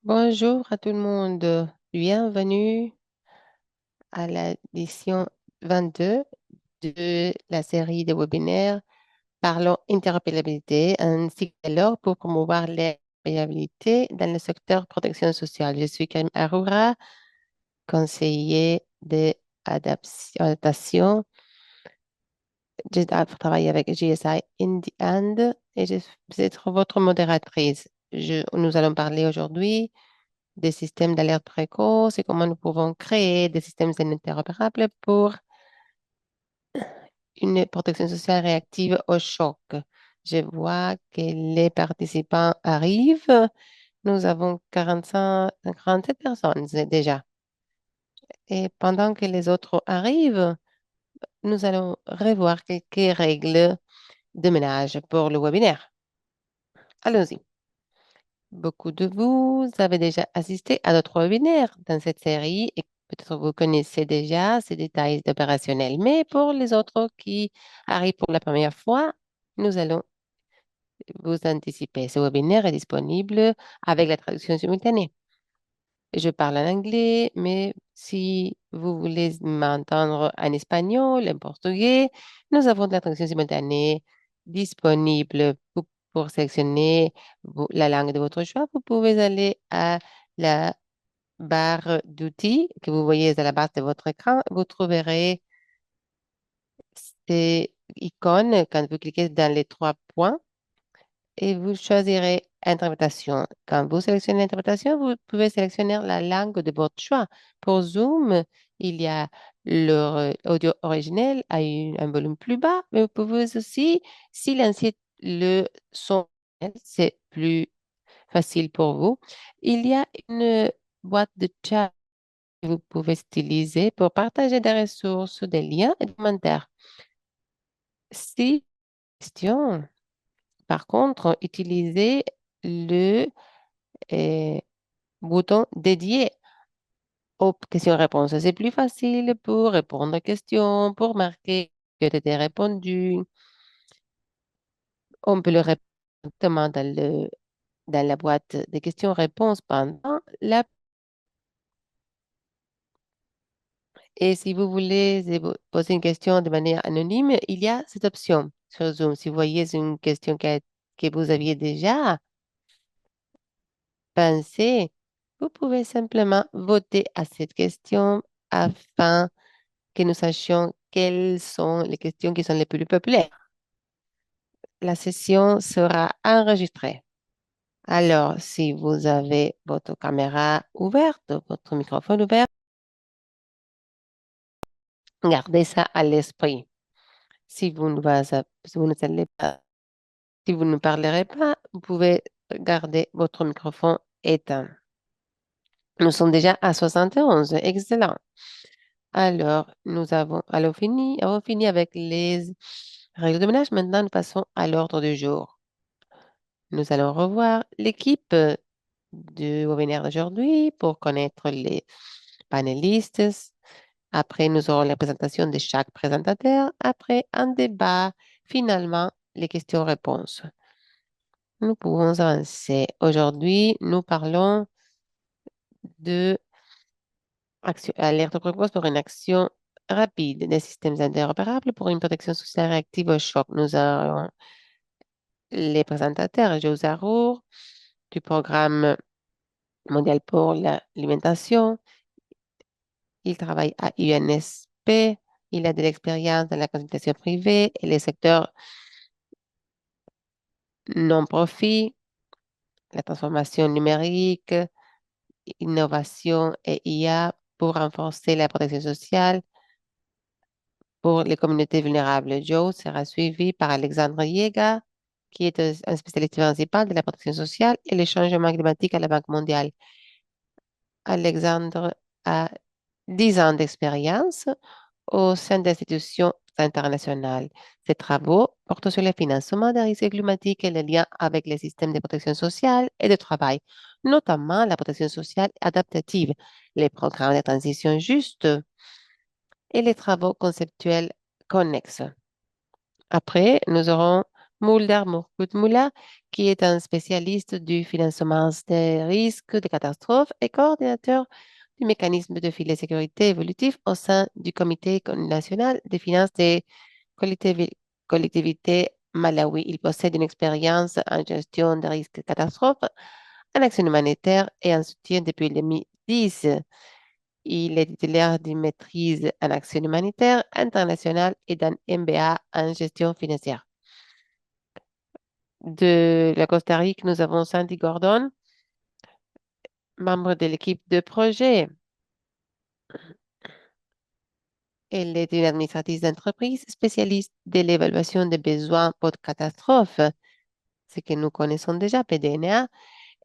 Bonjour à tout le monde. Bienvenue à l'édition 22 de la série de webinaires Parlons interopérabilité, un cycle alors pour promouvoir l'interopérabilité dans le secteur protection sociale. Je suis Karim Aroura, conseiller d'adaptation. Je travaille avec GSI in the End et je vais être votre modératrice. Nous allons parler aujourd'hui des systèmes d'alerte précoce et comment nous pouvons créer des systèmes interopérables pour une protection sociale réactive au choc. Je vois que les participants arrivent. Nous avons 47 personnes déjà. Et pendant que les autres arrivent, nous allons revoir quelques règles de ménage pour le webinaire. Allons-y. Beaucoup de vous avez déjà assisté à d'autres webinaires dans cette série et peut-être vous connaissez déjà ces détails opérationnels. Mais pour les autres qui arrivent pour la première fois, nous allons vous anticiper. Ce webinaire est disponible avec la traduction simultanée. Je parle en anglais, mais si vous voulez m'entendre en espagnol, en portugais, nous avons de la traduction simultanée disponible pour sélectionner la langue de votre choix. Vous pouvez aller à la barre d'outils que vous voyez à la base de votre écran. Vous trouverez ces icônes quand vous cliquez dans les trois points et vous choisirez interprétation. Quand vous sélectionnez interprétation, vous pouvez sélectionner la langue de votre choix. Pour Zoom, il y a l'audio originel à un volume plus bas, mais vous pouvez aussi silencier le son. C'est plus facile pour vous. Il y a une boîte de chat que vous pouvez utiliser pour partager des ressources, des liens et des commentaires. Si question. Par contre, utilisez le euh, bouton dédié aux questions-réponses. C'est plus facile pour répondre aux questions, pour marquer que tu as répondu. On peut le répondre directement dans la boîte de questions-réponses pendant la... Et si vous voulez poser une question de manière anonyme, il y a cette option sur Zoom. Si vous voyez une question que vous aviez déjà, pensez, vous pouvez simplement voter à cette question afin que nous sachions quelles sont les questions qui sont les plus populaires. La session sera enregistrée. Alors, si vous avez votre caméra ouverte, votre microphone ouvert, gardez ça à l'esprit. Si vous ne, si vous ne allez pas, si vous ne parlerez pas, vous pouvez garder votre microphone éteint. Nous sommes déjà à 71. Excellent. Alors, avons fini avec les règles de ménage. Maintenant, nous passons à l'ordre du jour. Nous allons revoir l'équipe du webinaire d'aujourd'hui pour connaître les panélistes. Après, nous aurons la présentation de chaque présentateur. Après, un débat. Finalement, les questions-réponses. Nous pouvons avancer. Aujourd'hui, nous parlons de alerte précoce pour une action rapide des systèmes interopérables pour une protection sociale réactive au choc. Nous avons les présentateurs, Joe Zarour, du programme mondial pour l'alimentation. Il travaille à UNSP. Il a de l'expérience dans la consultation privée et les secteurs non-profit, la transformation numérique, innovation et IA pour renforcer la protection sociale pour les communautés vulnérables. Joe sera suivi par Alexandre Yega, qui est un spécialiste principal de la protection sociale et les changements climatiques à la Banque mondiale. Alexandre a 10 ans d'expérience au sein d'institutions internationales. Ses travaux portent sur le financement des risques climatiques et les liens avec les systèmes de protection sociale et de travail, notamment la protection sociale adaptative, les programmes de transition juste et les travaux conceptuels connexes. Après, nous aurons Mahmoud Moula, qui est un spécialiste du financement des risques de catastrophes et coordinateur du mécanisme de filet de sécurité évolutif au sein du Comité national des finances des collectivités Malawi. Il possède une expérience en gestion des risques de catastrophes, en action humanitaire et en soutien depuis 2010. Il est titulaire d'une maîtrise en action humanitaire internationale et d'un MBA en gestion financière. De la Costa Rique, nous avons Sandy Gordon, membre de l'équipe de projet. Elle est une administratrice d'entreprise spécialiste de l'évaluation des besoins post-catastrophe, ce que nous connaissons déjà, PDNA,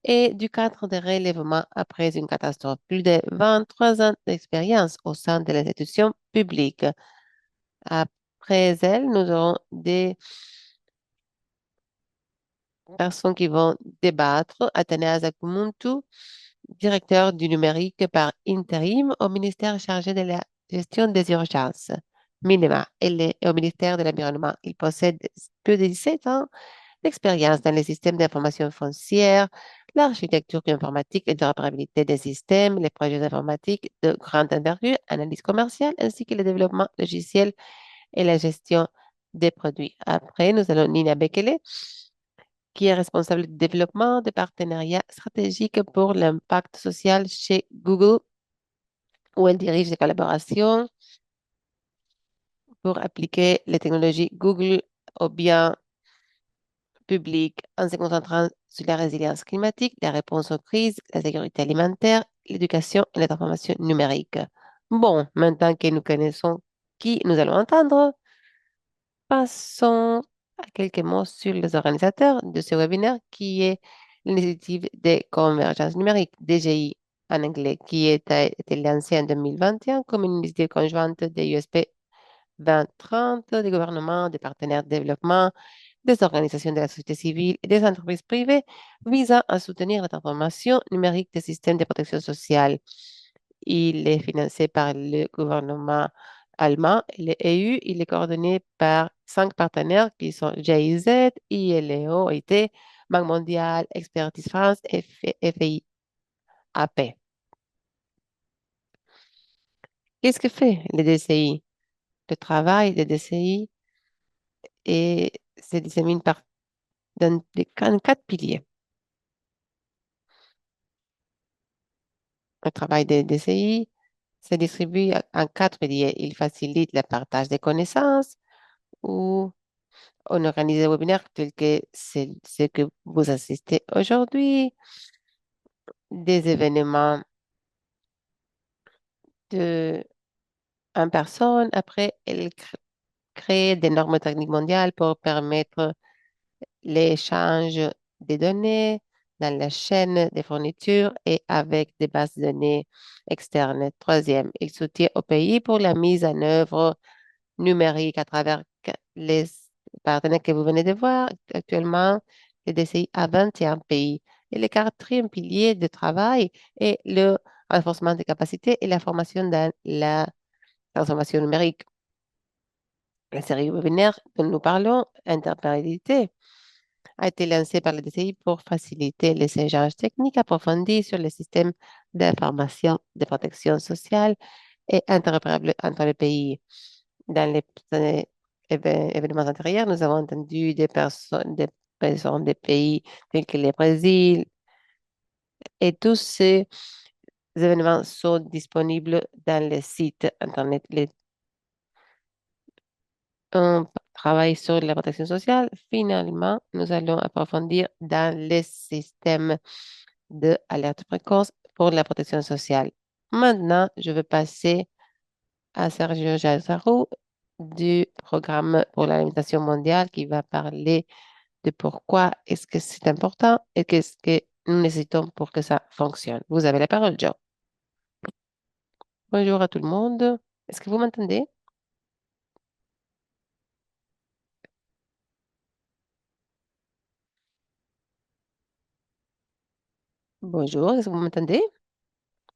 et du cadre de relèvement après une catastrophe. Plus de 23 ans d'expérience au sein de l'institution publique. Après elle, nous aurons des personnes qui vont débattre. Athanase Akumuntu, directeur du numérique par intérim au ministère chargé de la gestion des urgences. Minima, elle est au ministère de l'Environnement. Il possède plus de 17 ans d'expérience dans les systèmes d'information foncière, l'architecture informatique et d'interopérabilité des systèmes, les projets informatiques de grande envergure, analyse commerciale, ainsi que le développement logiciel et la gestion des produits. Après, nous allons Nina Bekele, qui est responsable du développement de partenariats stratégiques pour l'impact social chez Google, où elle dirige des collaborations pour appliquer les technologies Google au bien public en se concentrant sur la résilience climatique, la réponse aux crises, la sécurité alimentaire, l'éducation et la transformation numérique. Bon, maintenant que nous connaissons qui nous allons entendre, passons à quelques mots sur les organisateurs de ce webinaire qui est l'initiative de convergence numérique, DGI en anglais, a été lancée en 2021 comme une initiative conjointe des USP 2030, des gouvernements, des partenaires de développement, des organisations de la société civile et des entreprises privées visant à soutenir la transformation numérique des systèmes de protection sociale. Il est financé par le gouvernement allemand et le EU. Il est coordonné par 5 partenaires qui sont GIZ, ILO, OIT, Banque mondiale, Expertise France et FI AP. Qu'est-ce que fait le DCI? Le travail des DCI se dissémine en 4 piliers. Le travail des DCI se distribue en 4 piliers. Il facilite le partage des connaissances ou on organise des webinaires tels que ce que vous assistez aujourd'hui, des événements de, en personne. Après, elle crée des normes techniques mondiales pour permettre l'échange des données dans la chaîne des fournitures et avec des bases de données externes. Troisième, il soutient au pays pour la mise en œuvre numérique à travers les partenaires que vous venez de voir actuellement, le DCI à 21 pays. Et le quatrième pilier de travail est le renforcement des capacités et la formation dans la transformation numérique. La série webinaire dont nous parlons, Interopérabilité, a été lancée par le DCI pour faciliter les échanges techniques approfondis sur les systèmes d'information de protection sociale et interopérables entre les pays. Dans les événements antérieurs, nous avons entendu des personnes des pays tels que le Brésil, et tous ces événements sont disponibles dans les sites Internet. On travaille sur la protection sociale. Finalement, nous allons approfondir dans les systèmes d'alerte précoce pour la protection sociale. Maintenant, je vais passer à Sergio Jazarou du programme pour l'alimentation mondiale qui va parler de pourquoi est-ce que c'est important et qu'est-ce que nous nécessitons pour que ça fonctionne. Vous avez la parole, Joe. Bonjour à tout le monde. Est-ce que vous m'entendez? Bonjour, est-ce que vous m'entendez?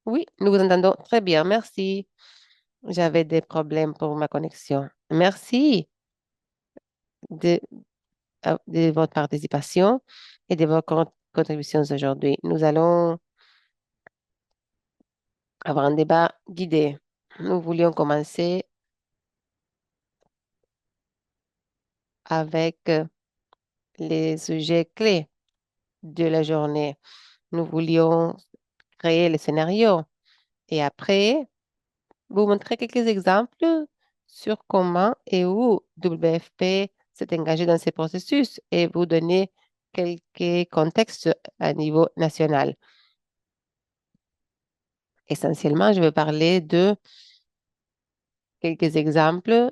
Oui, nous vous entendons très bien, merci. J'avais des problèmes pour ma connexion. Merci de votre participation et de vos contributions aujourd'hui. Nous allons avoir un débat guidé. Nous voulions commencer avec les sujets clés de la journée. Nous voulions créer le scénario et après vous montrer quelques exemples sur comment et où WFP s'est engagé dans ces processus et vous donner quelques contextes à niveau national. Essentiellement, je vais parler de quelques exemples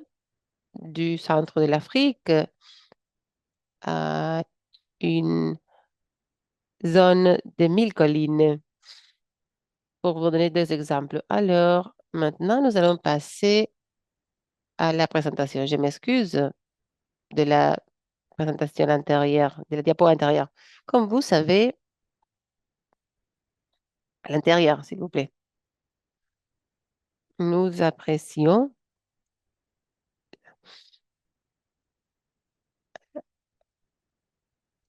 du centre de l'Afrique à une zone de 1000 collines pour vous donner deux exemples. Alors, maintenant, nous allons passer à la présentation. Je m'excuse de la présentation antérieure, de la diapo antérieure. Comme vous savez, à l'intérieur, s'il vous plaît, nous apprécions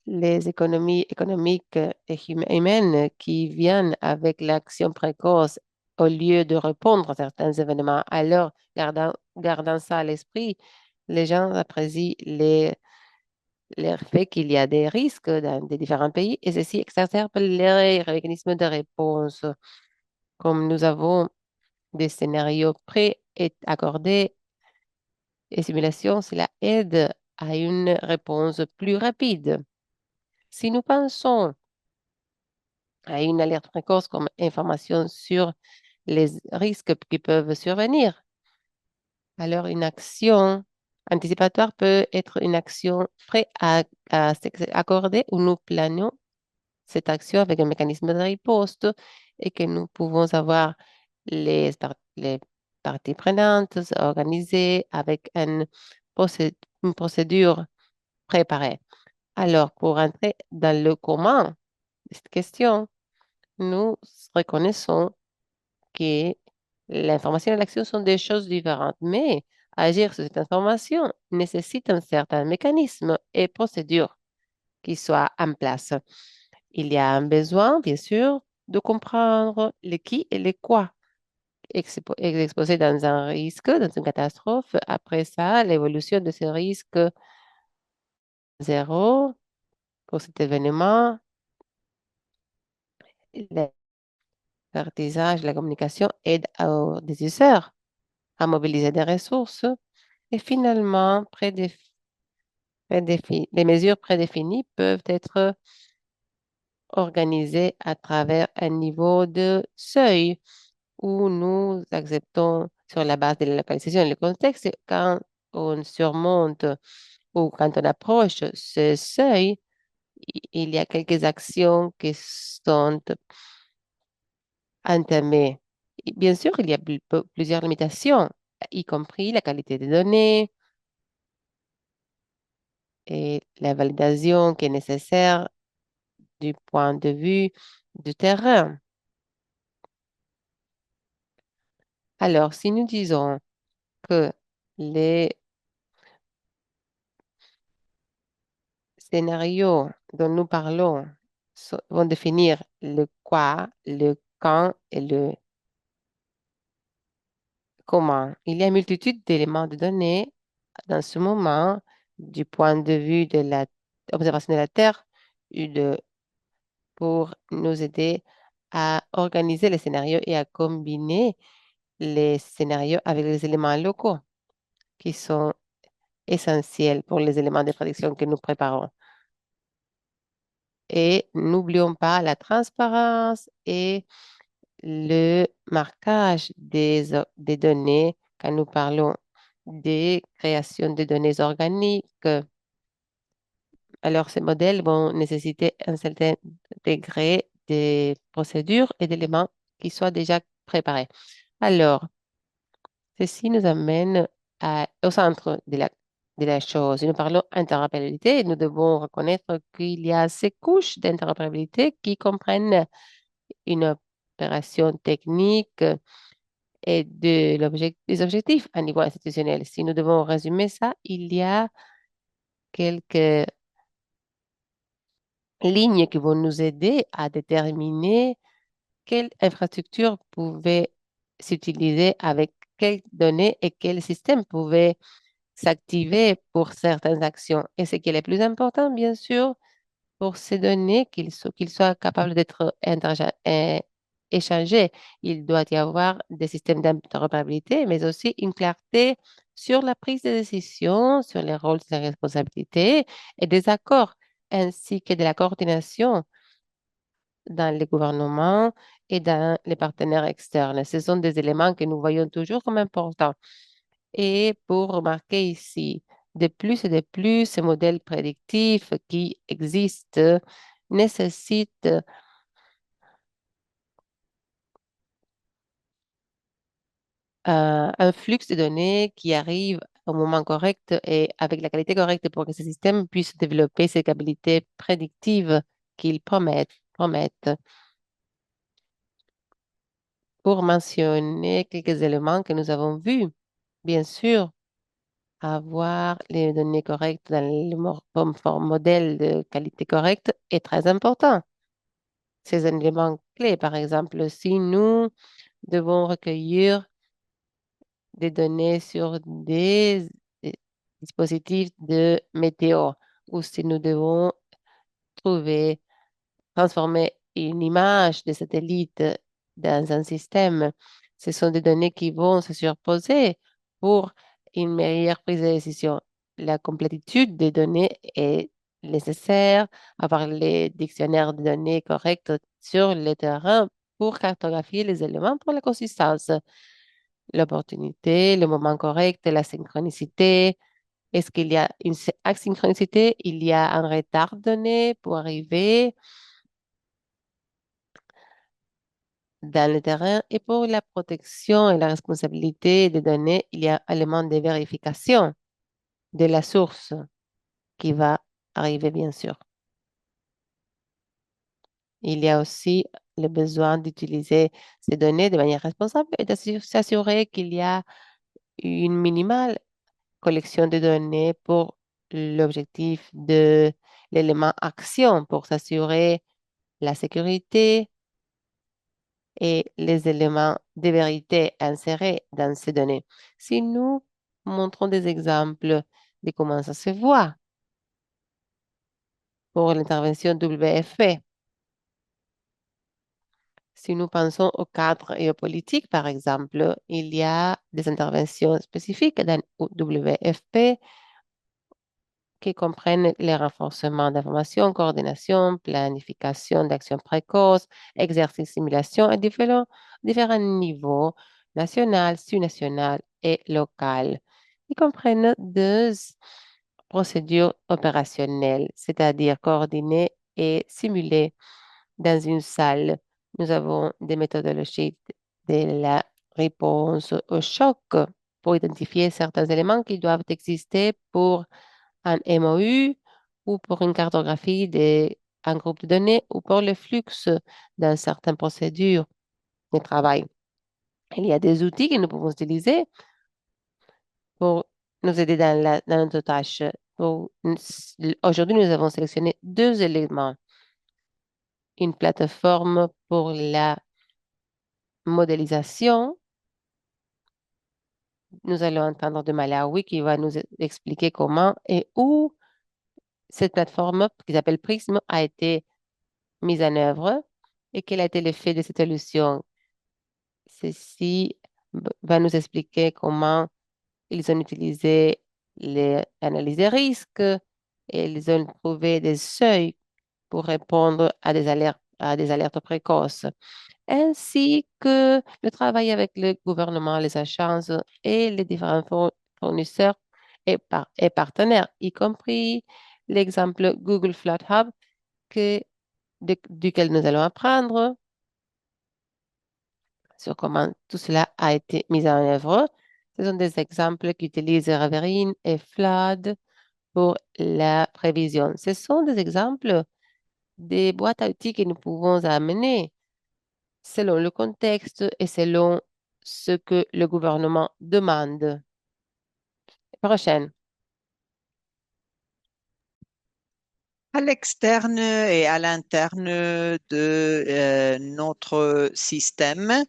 les économies économiques et humaines qui viennent avec l'action précoce au lieu de répondre à certains événements. Alors, gardant ça à l'esprit, les gens apprécient le fait qu'il y a des risques dans des différents pays et ceci exacerbe les mécanismes de réponse. Comme nous avons des scénarios prêts et accordés et simulations, cela aide à une réponse plus rapide. Si nous pensons à une alerte précoce comme information sur les risques qui peuvent survenir, alors une action anticipatoire peut être une action prête à s'accorder où nous planons cette action avec un mécanisme de riposte et que nous pouvons avoir les parties prenantes organisées avec une procédure préparée. Alors, pour entrer dans le comment de cette question, nous reconnaissons que l'information et l'action sont des choses différentes, mais agir sur cette information nécessite un certain mécanisme et procédure qui soient en place. Il y a un besoin, bien sûr, de comprendre le qui et le quoi exposé dans un risque, dans une catastrophe. Après ça, l'évolution de ce risque zéro pour cet événement, l'artisage, la communication aide aux décideurs à mobiliser des ressources et finalement, les mesures prédéfinies peuvent être organisées à travers un niveau de seuil où nous acceptons sur la base de la localisation et le contexte, quand on surmonte ou quand on approche ce seuil, il y a quelques actions qui sont entamées. Et bien sûr, il y a plusieurs limitations, y compris la qualité des données et la validation qui est nécessaire du point de vue du terrain. Alors, si nous disons que les scénarios dont nous parlons vont définir le quoi, le quand et le comment. Il y a une multitude d'éléments de données dans ce moment du point de vue de l'observation de la Terre pour nous aider à organiser les scénarios et à combiner les scénarios avec les éléments locaux qui sont essentiels pour les éléments de prédiction que nous préparons. Et n'oublions pas la transparence et le marquage des données quand nous parlons des créations de données organiques. Alors, ces modèles vont nécessiter un certain degré de procédures et d'éléments qui soient déjà préparés. Alors, ceci nous amène au centre de la chose. Nous parlons interopérabilité et nous devons reconnaître qu'il y a ces couches d'interopérabilité qui comprennent une opération technique et des objectifs à niveau institutionnel. Si nous devons résumer ça, il y a quelques lignes qui vont nous aider à déterminer quelle infrastructure pouvait s'utiliser avec quelles données et quel système pouvait s'activer pour certaines actions. Et ce qui est le plus important, bien sûr, pour ces données, qu'ils soient capables d'être échangés, il doit y avoir des systèmes d'interopérabilité, mais aussi une clarté sur la prise de décision, sur les rôles et les responsabilités et des accords, ainsi que de la coordination dans les gouvernements et dans les partenaires externes. Ce sont des éléments que nous voyons toujours comme importants. Et pour remarquer ici, de plus et de plus, ces modèles prédictifs qui existent nécessitent un flux de données qui arrive au moment correct et avec la qualité correcte pour que ce système puisse développer ses capacités prédictives qu'ils promettent. Pour mentionner quelques éléments que nous avons vus, bien sûr, avoir les données correctes dans le modèle de qualité correcte est très important. Ces éléments clés, par exemple, si nous devons recueillir des données sur des dispositifs de météo ou si nous devons trouver, transformer une image de satellite dans un système. Ce sont des données qui vont se surposer pour une meilleure prise de décision. La complétude des données est nécessaire, avoir les dictionnaires de données corrects sur le terrain pour cartographier les éléments pour la consistance, l'opportunité, le moment correct, la synchronicité. Est-ce qu'il y a une asynchronicité? Il y a un retard donné pour arriver dans le terrain et pour la protection et la responsabilité des données, il y a un élément de vérification de la source qui va arriver, bien sûr. Il y a aussi le besoin d'utiliser ces données de manière responsable et de s'assurer qu'il y a une minimale collection de données pour l'objectif de l'élément action pour s'assurer la sécurité et les éléments de vérité insérés dans ces données. Si nous montrons des exemples de comment ça se voit pour l'intervention WFP, si nous pensons au cadre géopolitique, par exemple, il y a des interventions spécifiques dans WFP qui comprennent les renforcements d'information, coordination, planification d'actions précoces, exercice simulation à différents niveaux, national, sous-national et local. Ils comprennent deux procédures opérationnelles, c'est-à-dire coordonnées et simulées dans une salle. Nous avons des méthodologies de la réponse au choc pour identifier certains éléments qui doivent exister pour un MOU ou pour une cartographie d'un groupe de données ou pour le flux d'une certaine procédure de travail. Il y a des outils que nous pouvons utiliser pour nous aider dans notre tâche. Aujourd'hui, nous avons sélectionné deux éléments. Une plateforme pour la modélisation. Nous allons entendre de Malawi qui va nous expliquer comment et où cette plateforme qui s'appelle Prism a été mise en œuvre et quel a été l'effet de cette solution. Ceci va nous expliquer comment ils ont utilisé les analyses de risques et ils ont trouvé des seuils pour répondre à des alertes précoces, ainsi que le travail avec le gouvernement, les agences et les différents fournisseurs et partenaires, y compris l'exemple Google Flood Hub duquel nous allons apprendre sur comment tout cela a été mis en œuvre. Ce sont des exemples qui utilisent Ravelin et Flood pour la prévision. Ce sont des exemples des boîtes à outils que nous pouvons amener selon le contexte et selon ce que le gouvernement demande. Prochaine. À l'externe et à l'interne de notre système,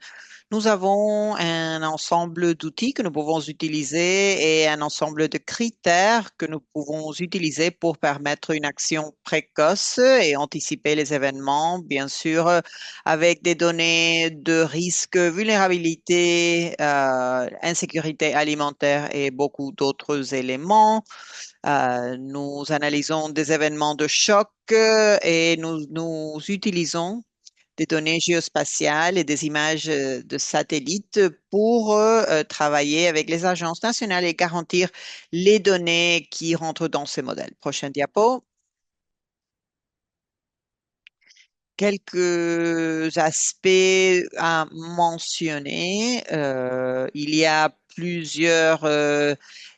nous avons un ensemble d'outils que nous pouvons utiliser et un ensemble de critères que nous pouvons utiliser pour permettre une action précoce et anticiper les événements, bien sûr, avec des données de risque, vulnérabilité, insécurité alimentaire et beaucoup d'autres éléments. Nous analysons des événements de choc et nous utilisons des données géospatiales et des images de satellites pour travailler avec les agences nationales et garantir les données qui rentrent dans ces modèles. Prochaine diapo. Quelques aspects à mentionner. Il y a plusieurs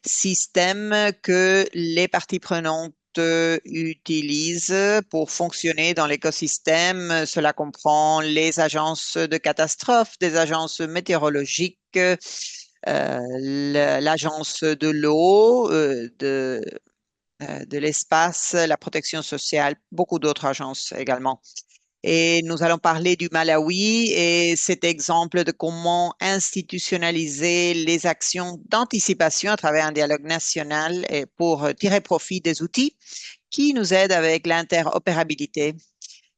systèmes que les parties prenantes utilisent pour fonctionner dans l'écosystème. Cela comprend les agences de catastrophes, des agences météorologiques, l'agence de l'eau, de l'espace, la protection sociale, beaucoup d'autres agences également. Et nous allons parler du Malawi et cet exemple de comment institutionnaliser les actions d'anticipation à travers un dialogue national et pour tirer profit des outils qui nous aident avec l'interopérabilité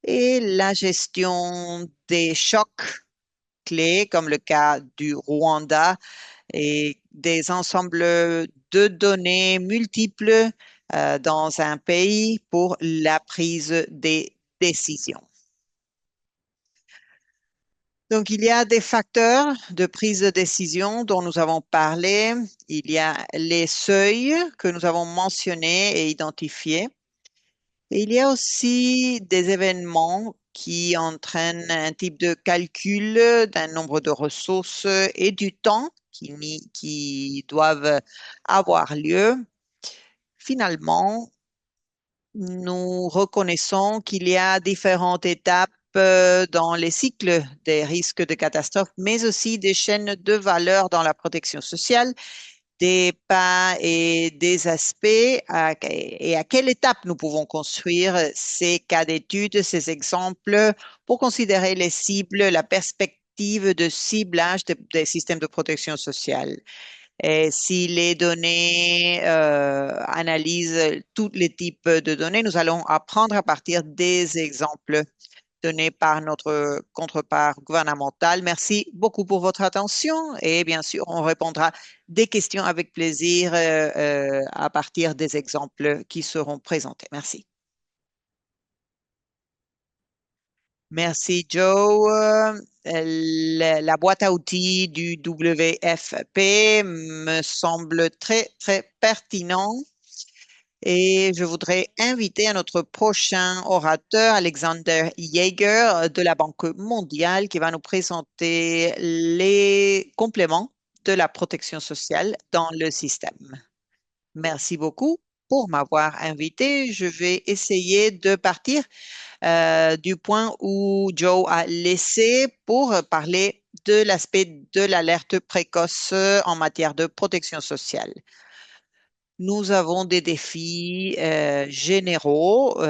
et la gestion des chocs clés, comme le cas du Rwanda, et des ensembles de données multiples dans un pays pour la prise des décisions. Donc, il y a des facteurs de prise de décision dont nous avons parlé. Il y a les seuils que nous avons mentionnés et identifiés. Et il y a aussi des événements qui entraînent un type de calcul d'un nombre de ressources et du temps qui doivent avoir lieu. Finalement, nous reconnaissons qu'il y a différentes étapes dans les cycles des risques de catastrophe, mais aussi des chaînes de valeur dans la protection sociale, des pas et des aspects et à quelle étape nous pouvons construire ces cas d'études, ces exemples pour considérer les cibles, la perspective de ciblage des systèmes de protection sociale. Et si les données analysent tous les types de données, nous allons apprendre à partir des exemples donnés par notre contrepart gouvernemental. Merci beaucoup pour votre attention et bien sûr, on répondra des questions avec plaisir à partir des exemples qui seront présentés. Merci. Merci, Joe. La boîte à outils du WFP me semble très, très pertinent et je voudrais inviter à notre prochain orateur, Alexander Yeager de la Banque mondiale, qui va nous présenter les compléments de la protection sociale dans le système. Merci beaucoup pour m'avoir invité. Je vais essayer de partir du point où Joe a laissé pour parler de l'aspect de l'alerte précoce en matière de protection sociale. Nous avons des défis généraux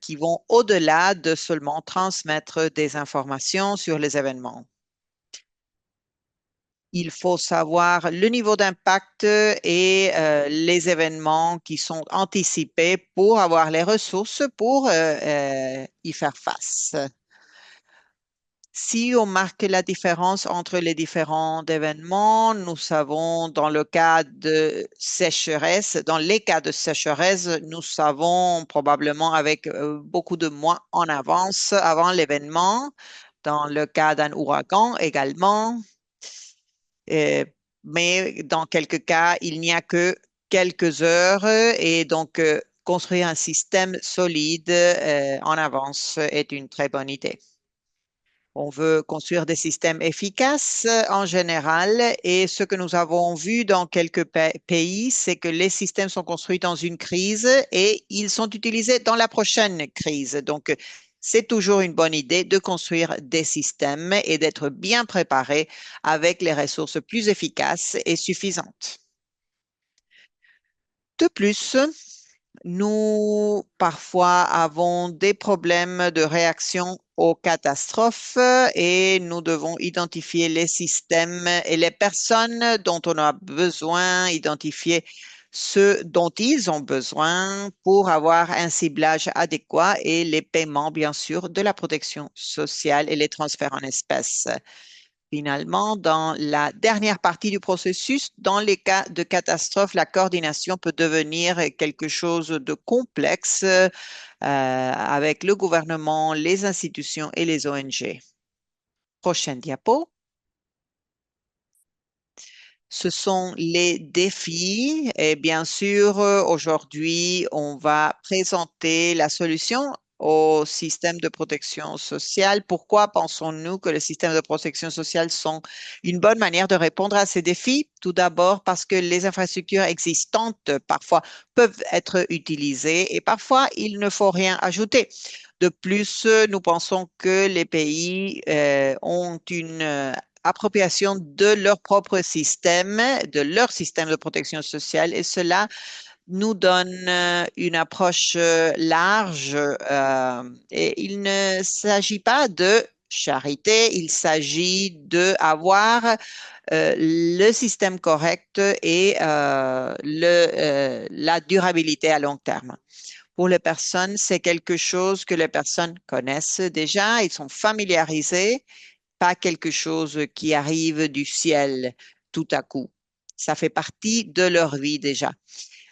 qui vont au-delà de seulement transmettre des informations sur les événements. Il faut savoir le niveau d'impact et les événements qui sont anticipés pour avoir les ressources pour y faire face. Si on marque la différence entre les différents événements, nous savons dans le cas de sécheresse, dans les cas de sécheresse, nous savons probablement avec beaucoup de mois en avance avant l'événement. Dans le cas d'un ouragan également, euh, mais dans quelques cas, il n'y a que quelques heures et donc construire un système solide en avance est une très bonne idée. On veut construire des systèmes efficaces en général et ce que nous avons vu dans quelques pays, c'est que les systèmes sont construits dans une crise et ils sont utilisés dans la prochaine crise. Donc, c'est toujours une bonne idée de construire des systèmes et d'être bien préparé avec les ressources plus efficaces et suffisantes. De plus, Nous, parfois, avons des problèmes de réaction aux catastrophes et nous devons identifier les systèmes et les personnes dont on a besoin, identifier ceux dont ils ont besoin pour avoir un ciblage adéquat et les paiements, bien sûr, de la protection sociale et les transferts en espèces. Finalement, dans la dernière partie du processus, dans les cas de catastrophe, la coordination peut devenir quelque chose de complexe avec le gouvernement, les institutions et les ONG. Prochaine diapo. Ce sont les défis et bien sûr, aujourd'hui, on va présenter la solution au système de protection sociale. Pourquoi pensons-nous que les systèmes de protection sociale sont une bonne manière de répondre à ces défis? Tout d'abord parce que les infrastructures existantes parfois peuvent être utilisées et parfois il ne faut rien ajouter. De plus, nous pensons que les pays ont une appropriation de leur propre système, de leur système de protection sociale, et cela nous donne une approche large. Et il ne s'agit pas de charité, il s'agit d'avoir le système correct et la durabilité à long terme. Pour les personnes, c'est quelque chose que les personnes connaissent déjà, ils sont familiarisés, pas quelque chose qui arrive du ciel tout à coup. Ça fait partie de leur vie déjà.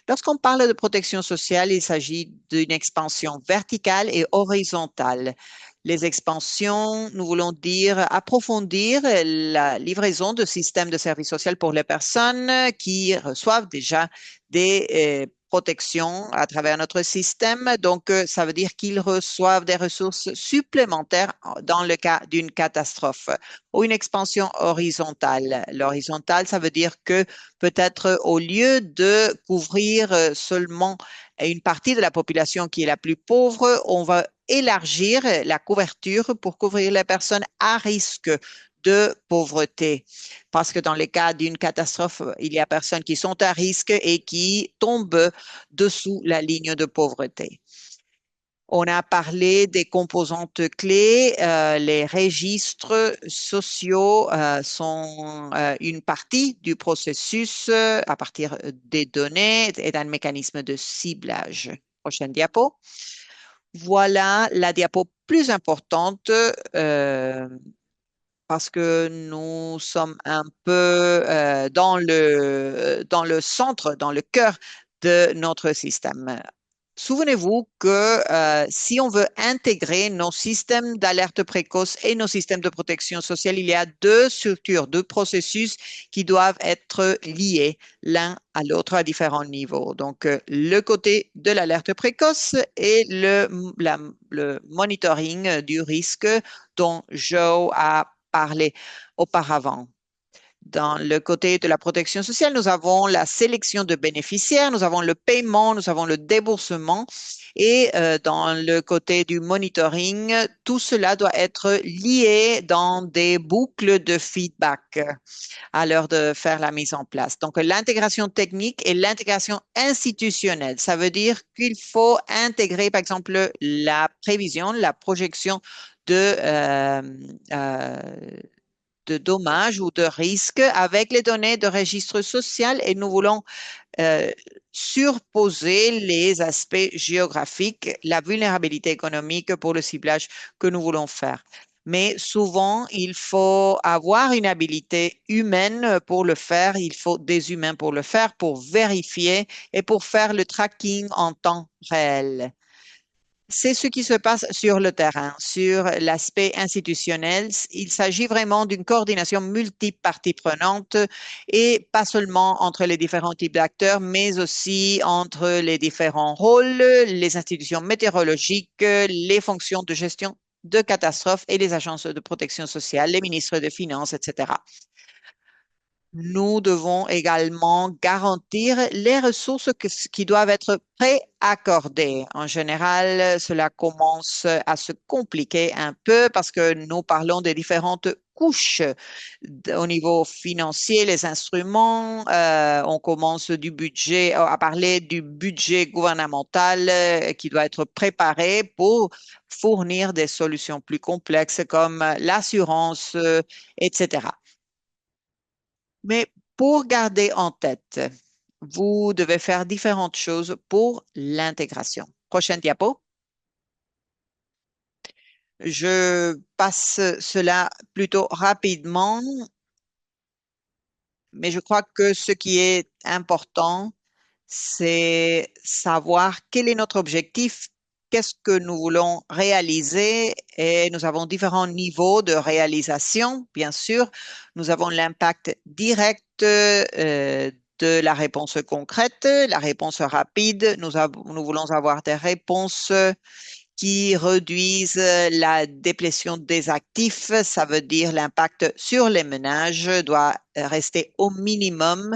Lorsqu'on parle de protection sociale, il s'agit d'une expansion verticale et horizontale. Les expansions, nous voulons dire approfondir la livraison de systèmes de services sociaux pour les personnes qui reçoivent déjà des protections à travers notre système. Donc, ça veut dire qu'ils reçoivent des ressources supplémentaires dans le cas d'une catastrophe ou une expansion horizontale. L'horizontale, ça veut dire que peut-être au lieu de couvrir seulement une partie de la population qui est la plus pauvre, on va élargir la couverture pour couvrir les personnes à risque de pauvreté. Parce que dans les cas d'une catastrophe, il y a personnes qui sont à risque et qui tombent dessous la ligne de pauvreté. On a parlé des composantes clés. Les registres sociaux sont une partie du processus à partir des données et d'un mécanisme de ciblage. Prochaine diapo. Voilà la diapo plus importante parce que nous sommes un peu dans le centre, dans le cœur de notre système. Souvenez-vous que si on veut intégrer nos systèmes d'alerte précoce et nos systèmes de protection sociale, il y a deux structures, deux processus qui doivent être liés l'un à l'autre à différents niveaux. Donc, le côté de l'alerte précoce et le monitoring du risque dont Joe a parlé auparavant. Dans le côté de la protection sociale, nous avons la sélection de bénéficiaires, nous avons le paiement, nous avons le déboursement. Et dans le côté du monitoring, tout cela doit être lié dans des boucles de feedback à l'heure de faire la mise en place. Donc, l'intégration technique et l'intégration institutionnelle, ça veut dire qu'il faut intégrer, par exemple, la prévision, la projection de de dommages ou de risques avec les données de registre social et nous voulons euh, surposer les aspects géographiques, la vulnérabilité économique pour le ciblage que nous voulons faire. Mais souvent, il faut avoir une habilité humaine pour le faire. Il faut des humains pour le faire, pour vérifier et pour faire le tracking en temps réel. C'est ce qui se passe sur le terrain, sur l'aspect institutionnel. Il s'agit vraiment d'une coordination multiple parties prenantes et pas seulement entre les différents types d'acteurs, mais aussi entre les différents rôles, les institutions météorologiques, les fonctions de gestion de catastrophes et les agences de protection sociale, les ministres des Finances, etc. Nous devons également garantir les ressources qui doivent être préaccordées. En général, cela commence à se compliquer un peu parce que nous parlons des différentes couches au niveau financier, les instruments. On commence du budget, à parler du budget gouvernemental qui doit être préparé pour fournir des solutions plus complexes comme l'assurance, etc. Mais pour garder en tête, vous devez faire différentes choses pour l'intégration. Prochaine diapo. Je passe cela plutôt rapidement, mais je crois que ce qui est important, c'est savoir quel est notre objectif, qu'est-ce que nous voulons réaliser et nous avons différents niveaux de réalisation. Bien sûr, nous avons l'impact direct de la réponse concrète, la réponse rapide. Nous voulons avoir des réponses qui réduisent la déplétion des actifs. Ça veut dire l'impact sur les ménages doit rester au minimum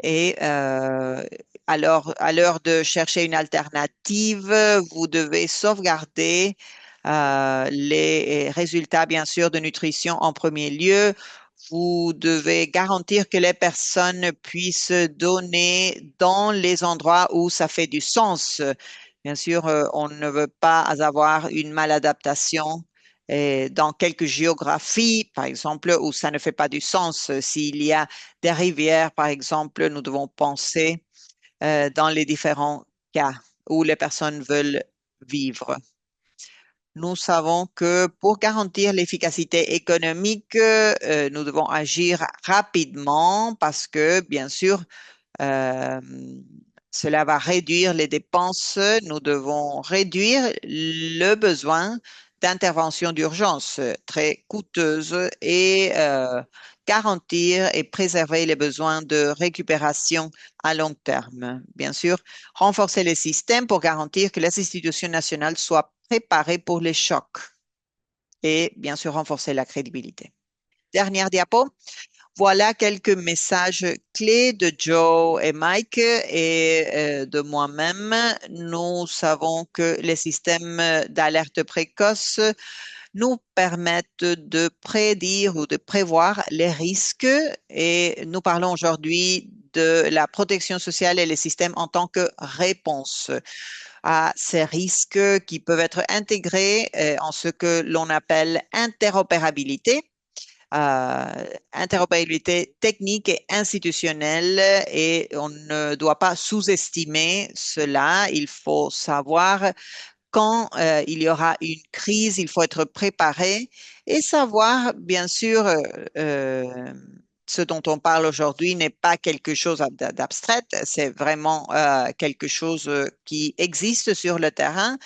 et à l'heure de chercher une alternative, vous devez sauvegarder les résultats, bien sûr, de nutrition en premier lieu. Vous devez garantir que les personnes puissent donner dans les endroits où ça fait du sens. Bien sûr, on ne veut pas avoir une maladaptation dans quelques géographies, par exemple, où ça ne fait pas du sens. S'il y a des rivières, par exemple, nous devons penser dans les différents cas où les personnes veulent vivre. Nous savons que pour garantir l'efficacité économique, nous devons agir rapidement parce que, bien sûr, euh, cela va réduire les dépenses. Nous devons réduire le besoin d'intervention d'urgence très coûteuse et garantir et préserver les besoins de récupération à long terme. Bien sûr, renforcer les systèmes pour garantir que les institutions nationales soient préparées pour les chocs et bien sûr renforcer la crédibilité. Dernière diapo. Voilà quelques messages clés de Joe et Mike et de moi-même. Nous savons que les systèmes d'alerte précoce nous permettent de prédire ou de prévoir les risques et nous parlons aujourd'hui de la protection sociale et les systèmes en tant que réponse à ces risques qui peuvent être intégrés en ce que l'on appelle interopérabilité, interopérabilité technique et institutionnelle et on ne doit pas sous-estimer cela. Il faut savoir quand il y aura une crise, il faut être préparé et savoir, bien sûr, ce dont on parle aujourd'hui n'est pas quelque chose d'abstrait, c'est vraiment quelque chose qui existe sur le terrain.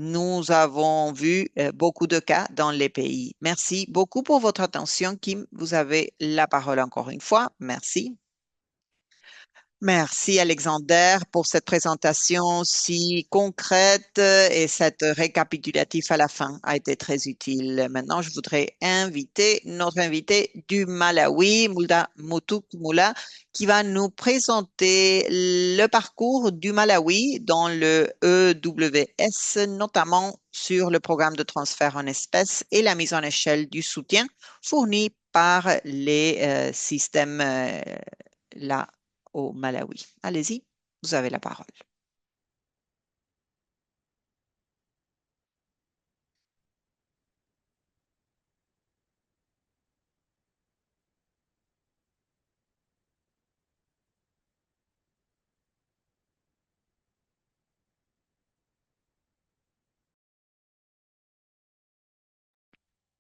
Nous avons vu beaucoup de cas dans les pays. Merci beaucoup pour votre attention, Kim. Vous avez la parole encore une fois. Merci. Merci, Alexander, pour cette présentation si concrète et cette récapitulatif à la fin a été très utile. Maintenant, je voudrais inviter notre invité du Malawi, Mulda Mutuk Mula, qui va nous présenter le parcours du Malawi dans le EWS, notamment sur le programme de transfert en espèces et la mise en échelle du soutien fourni par les systèmes là au Malawi. Allez-y, vous avez la parole.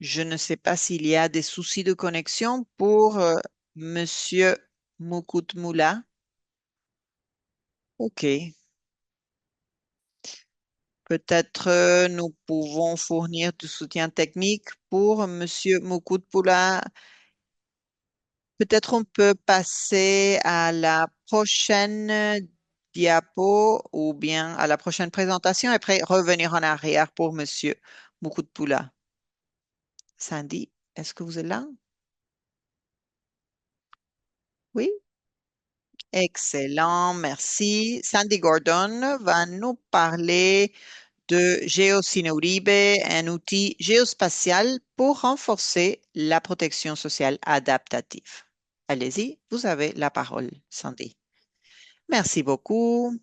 Je ne sais pas s'il y a des soucis de connexion pour Monsieur Mukutmula. OK. Peut-être nous pouvons fournir du soutien technique pour Monsieur Mukutmula. Peut-être on peut passer à la prochaine diapo ou bien à la prochaine présentation et après revenir en arrière pour Monsieur Mukutpula. Sandy, est-ce que vous êtes là? Oui? Excellent, merci. Sandy Gordon va nous parler de GeoCineuribe, un outil géospatial pour renforcer la protection sociale adaptative. Allez-y, vous avez la parole, Sandy. Merci beaucoup.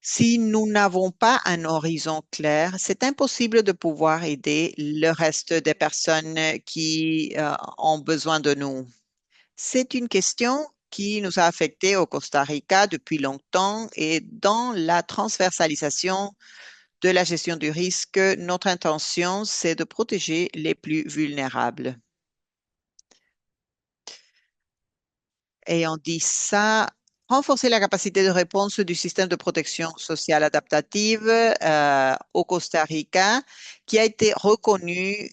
Si nous n'avons pas un horizon clair, c'est impossible de pouvoir aider le reste des personnes qui ont besoin de nous. C'est une question qui nous a affectés au Costa Rica depuis longtemps et dans la transversalisation de la gestion du risque, notre intention, c'est de protéger les plus vulnérables. Ayant dit ça, renforcer la capacité de réponse du système de protection sociale adaptative au Costa Rica, qui a été reconnu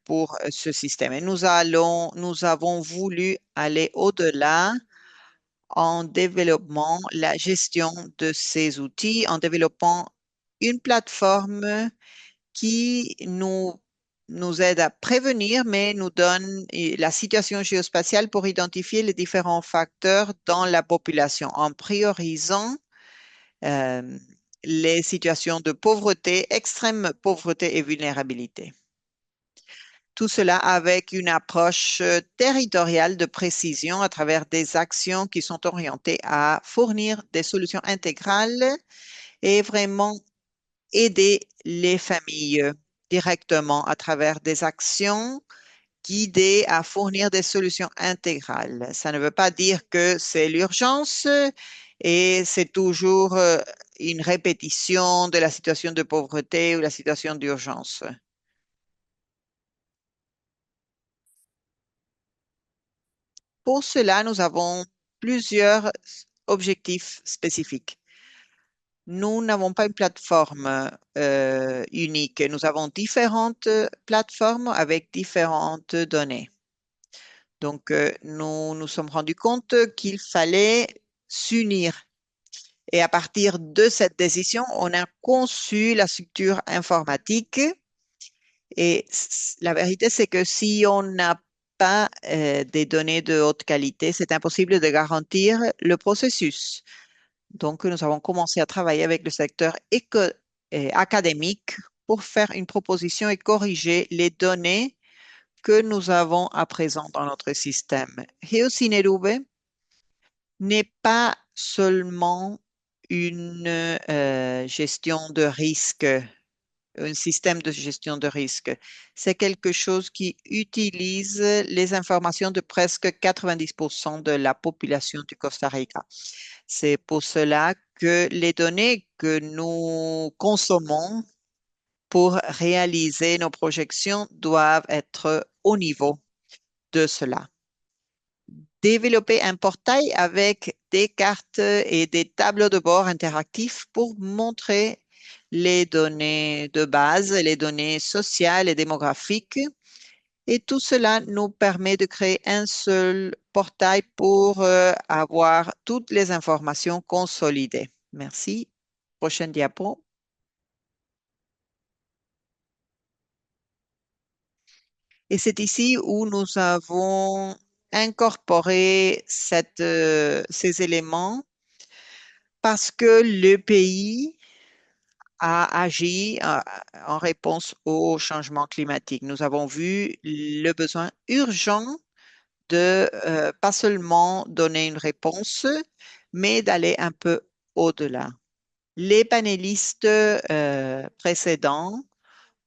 pour ce système. Et nous avons voulu aller au-delà en développant la gestion de ces outils, en développant une plateforme qui nous aide à prévenir, mais nous donne la situation géospatiale pour identifier les différents facteurs dans la population en priorisant euh, les situations de pauvreté, extrême pauvreté et vulnérabilité. Tout cela avec une approche territoriale de précision à travers des actions qui sont orientées à fournir des solutions intégrales et vraiment aider les familles directement à travers des actions guidées à fournir des solutions intégrales. Ça ne veut pas dire que c'est l'urgence et c'est toujours une répétition de la situation de pauvreté ou la situation d'urgence. Pour cela, nous avons plusieurs objectifs spécifiques. Nous n'avons pas une plateforme unique. Nous avons différentes plateformes avec différentes données. Donc, nous nous sommes rendus compte qu'il fallait s'unir. Et à partir de cette décision, on a conçu la structure informatique. Et la vérité, c'est que si on n'a pas des données de haute qualité, c'est impossible de garantir le processus. Donc, nous avons commencé à travailler avec le secteur académique pour faire une proposition et corriger les données que nous avons à présent dans notre système. Geocinerube n'est pas seulement une gestion de risque, un système de gestion de risque. C'est quelque chose qui utilise les informations de presque 90% de la population du Costa Rica. C'est pour cela que les données que nous consommons pour réaliser nos projections doivent être au niveau de cela. Développer un portail avec des cartes et des tableaux de bord interactifs pour montrer les données de base, les données sociales et démographiques. Et tout cela nous permet de créer un seul portail pour avoir toutes les informations consolidées. Merci. Prochaine diapo. Et c'est ici où nous avons incorporé ces éléments parce que le pays a agi en réponse au changement climatique. Nous avons vu le besoin urgent de pas seulement donner une réponse, mais d'aller un peu au-delà. Les panélistes précédents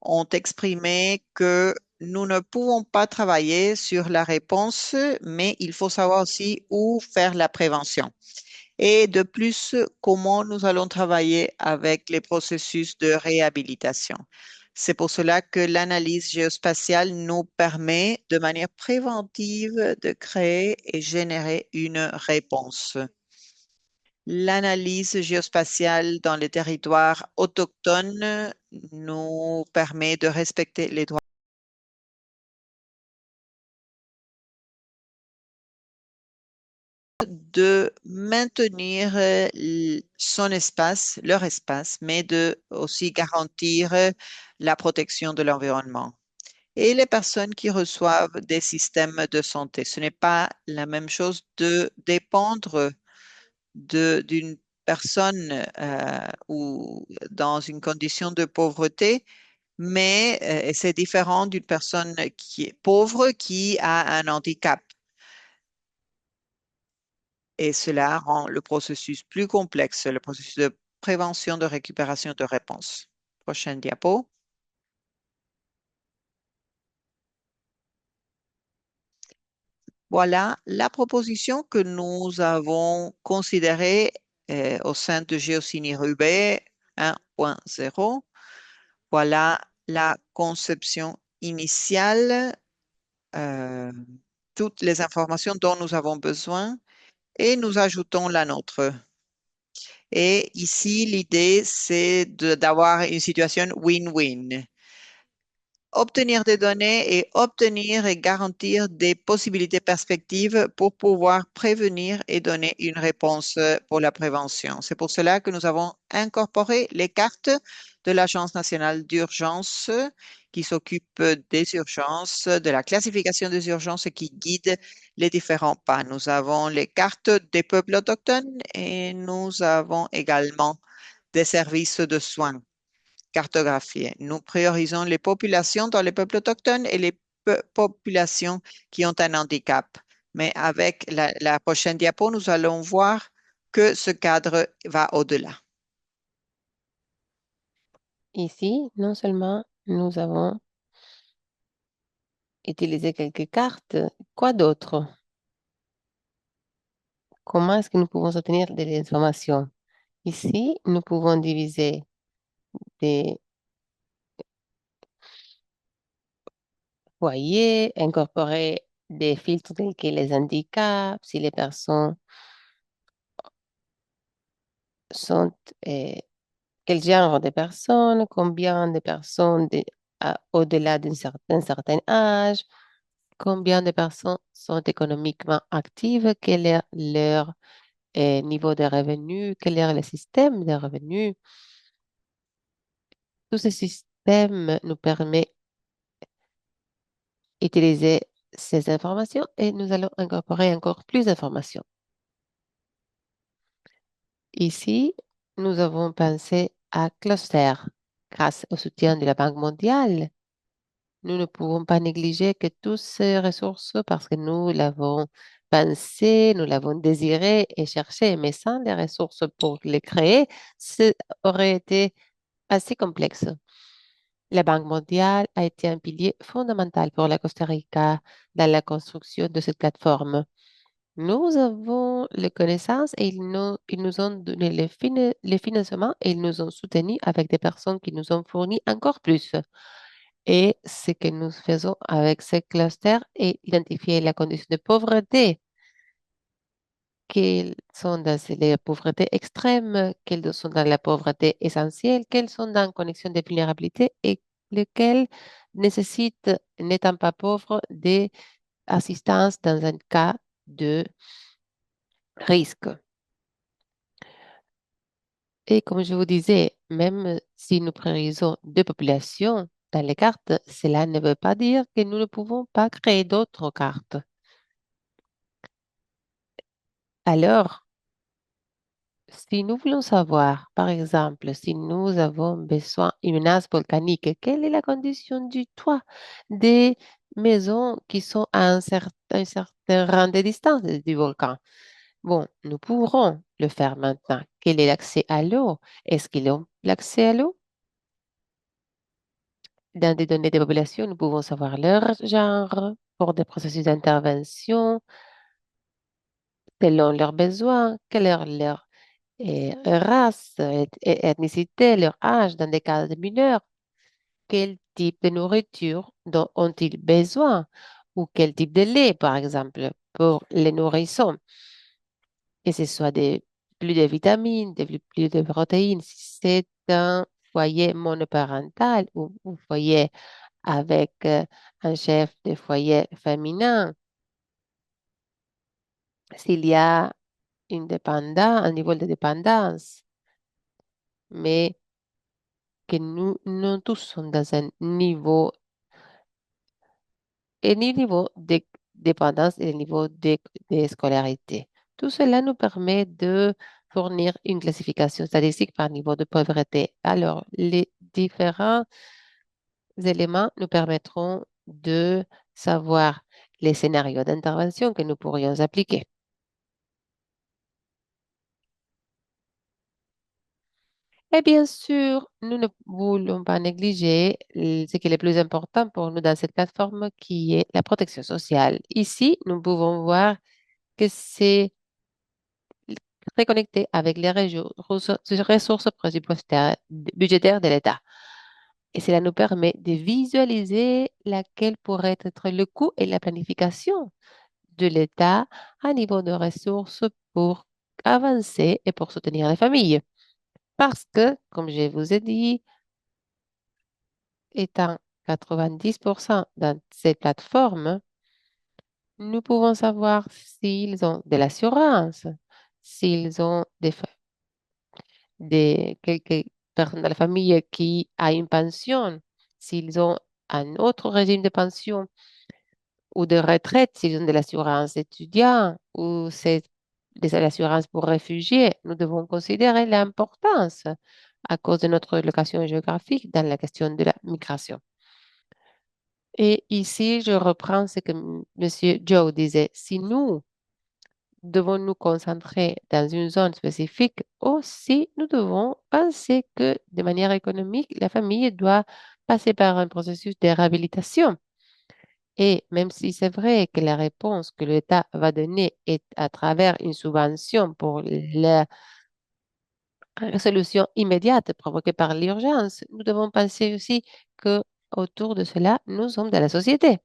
ont exprimé que nous ne pouvons pas travailler sur la réponse, mais il faut savoir aussi où faire la prévention. Et de plus, comment nous allons travailler avec les processus de réhabilitation. C'est pour cela que l'analyse géospatiale nous permet de manière préventive de créer et générer une réponse. L'analyse géospatiale dans les territoires autochtones nous permet de respecter les droits, de maintenir son espace, leur espace, mais de aussi garantir la protection de l'environnement. Et les personnes qui reçoivent des systèmes de santé. Ce n'est pas la même chose de dépendre d'une personne ou dans une condition de pauvreté, mais et c'est différent d'une personne qui est pauvre qui a un handicap. Et cela rend le processus plus complexe, le processus de prévention, de récupération, de réponse. Prochaine diapo. Voilà la proposition que nous avons considérée au sein de Géocini Roubaix 1.0. Voilà la conception initiale, euh, toutes les informations dont nous avons besoin et nous ajoutons la nôtre. Et ici, l'idée, c'est d'avoir une situation win-win. Obtenir des données et obtenir et garantir des possibilités perspectives pour pouvoir prévenir et donner une réponse pour la prévention. C'est pour cela que nous avons incorporé les cartes de l'Agence nationale d'urgence qui s'occupe des urgences, de la classification des urgences et qui guide les différents pas. Nous avons les cartes des peuples autochtones et nous avons également des services de soins cartographiés. Nous priorisons les populations dans les peuples autochtones et les populations qui ont un handicap. Mais avec la prochaine diapo, nous allons voir que ce cadre va au-delà. Ici, non seulement nous avons utilisé quelques cartes, quoi d'autre? Comment est-ce que nous pouvons obtenir de l'information? Ici, nous pouvons diviser des foyers, incorporer des filtres tels que les handicaps, si les personnes sont, quel genre de personnes, combien de personnes au-delà d'un certain âge, combien de personnes sont économiquement actives, quel est leur niveau de revenus, quel est le système de revenus. Tout ce système nous permet d'utiliser ces informations et nous allons incorporer encore plus d'informations. Ici, nous avons pensé à cluster. Grâce au soutien de la Banque mondiale, nous ne pouvons pas négliger que toutes ces ressources, parce que nous l'avons pensé, nous l'avons désiré et cherché, mais sans les ressources pour les créer, ça aurait été assez complexe. La Banque mondiale a été un pilier fondamental pour la Costa Rica dans la construction de cette plateforme. Nous avons les connaissances et ils nous ont donné les financements et ils nous ont soutenus avec des personnes qui nous ont fourni encore plus. Et ce que nous faisons avec ces clusters est identifier la condition de pauvreté, quelles sont dans les pauvretés extrêmes, quelles sont dans la pauvreté essentielle, quelles sont dans connexion de vulnérabilité et lesquelles nécessitent, n'étant pas pauvres, des assistances dans un cas de risque. Et comme je vous disais, même si nous priorisons deux populations dans les cartes, cela ne veut pas dire que nous ne pouvons pas créer d'autres cartes. Alors, si nous voulons savoir, par exemple, si nous avons besoin d'une menace volcanique, quelle est la condition du toit des maisons qui sont à un certain rang de distance du volcan? Bon, nous pourrons le faire maintenant. Quel est l'accès à l'eau? Est-ce qu'ils ont l'accès à l'eau? Dans des données de population, nous pouvons savoir leur genre pour des processus d'intervention selon leurs besoins, quelle est leur race, ethnicité, leur âge dans des cas de mineurs, quel type de nourriture dont ont-ils besoin ou quel type de lait, par exemple, pour les nourrissons, que ce soit plus de vitamines, plus de protéines. Si c'est un foyer monoparental ou un foyer avec un chef de foyer féminin, s'il y a un niveau de dépendance, mais que nous, non tous sont dans un niveau, et ni niveau de dépendance et le niveau de scolarité. Tout cela nous permet de fournir une classification statistique par niveau de pauvreté. Alors, les différents éléments nous permettront de savoir les scénarios d'intervention que nous pourrions appliquer. Et bien sûr, nous ne voulons pas négliger ce qui est le plus important pour nous dans cette plateforme, qui est la protection sociale. Ici, nous pouvons voir que c'est très connecté avec les ressources budgétaires de l'État. Et cela nous permet de visualiser laquelle pourrait être le coût et la planification de l'État à niveau de ressources pour avancer et pour soutenir les familles. Parce que, comme je vous ai dit, étant 90% dans ces plateformes, nous pouvons savoir s'ils ont de l'assurance, s'ils ont quelques personnes de la famille qui a une pension, s'ils ont un autre régime de pension ou de retraite, s'ils ont de l'assurance étudiant ou c'est de l'assurance pour réfugiés. Nous devons considérer l'importance à cause de notre location géographique dans la question de la migration. Et ici, je reprends ce que Monsieur Joe disait. Si nous devons nous concentrer dans une zone spécifique, aussi, nous devons penser que de manière économique, la famille doit passer par un processus de réhabilitation. Et même si c'est vrai que la réponse que l'État va donner est à travers une subvention pour la résolution immédiate provoquée par l'urgence, nous devons penser aussi que autour de cela, nous sommes dans la société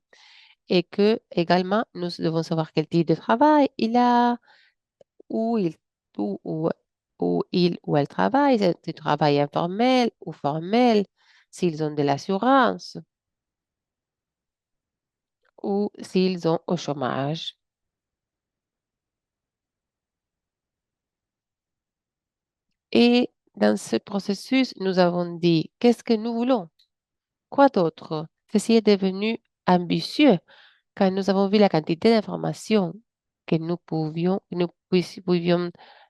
et que également nous devons savoir quel type de travail il a, où il, où, où, où il ou elle travaille, c'est du travail informel ou formel, s'ils ont de l'assurance ou s'ils ont au chômage. Et dans ce processus, nous avons dit, qu'est-ce que nous voulons? Quoi d'autre? Ceci est devenu ambitieux quand nous avons vu la quantité d'informations que nous pouvions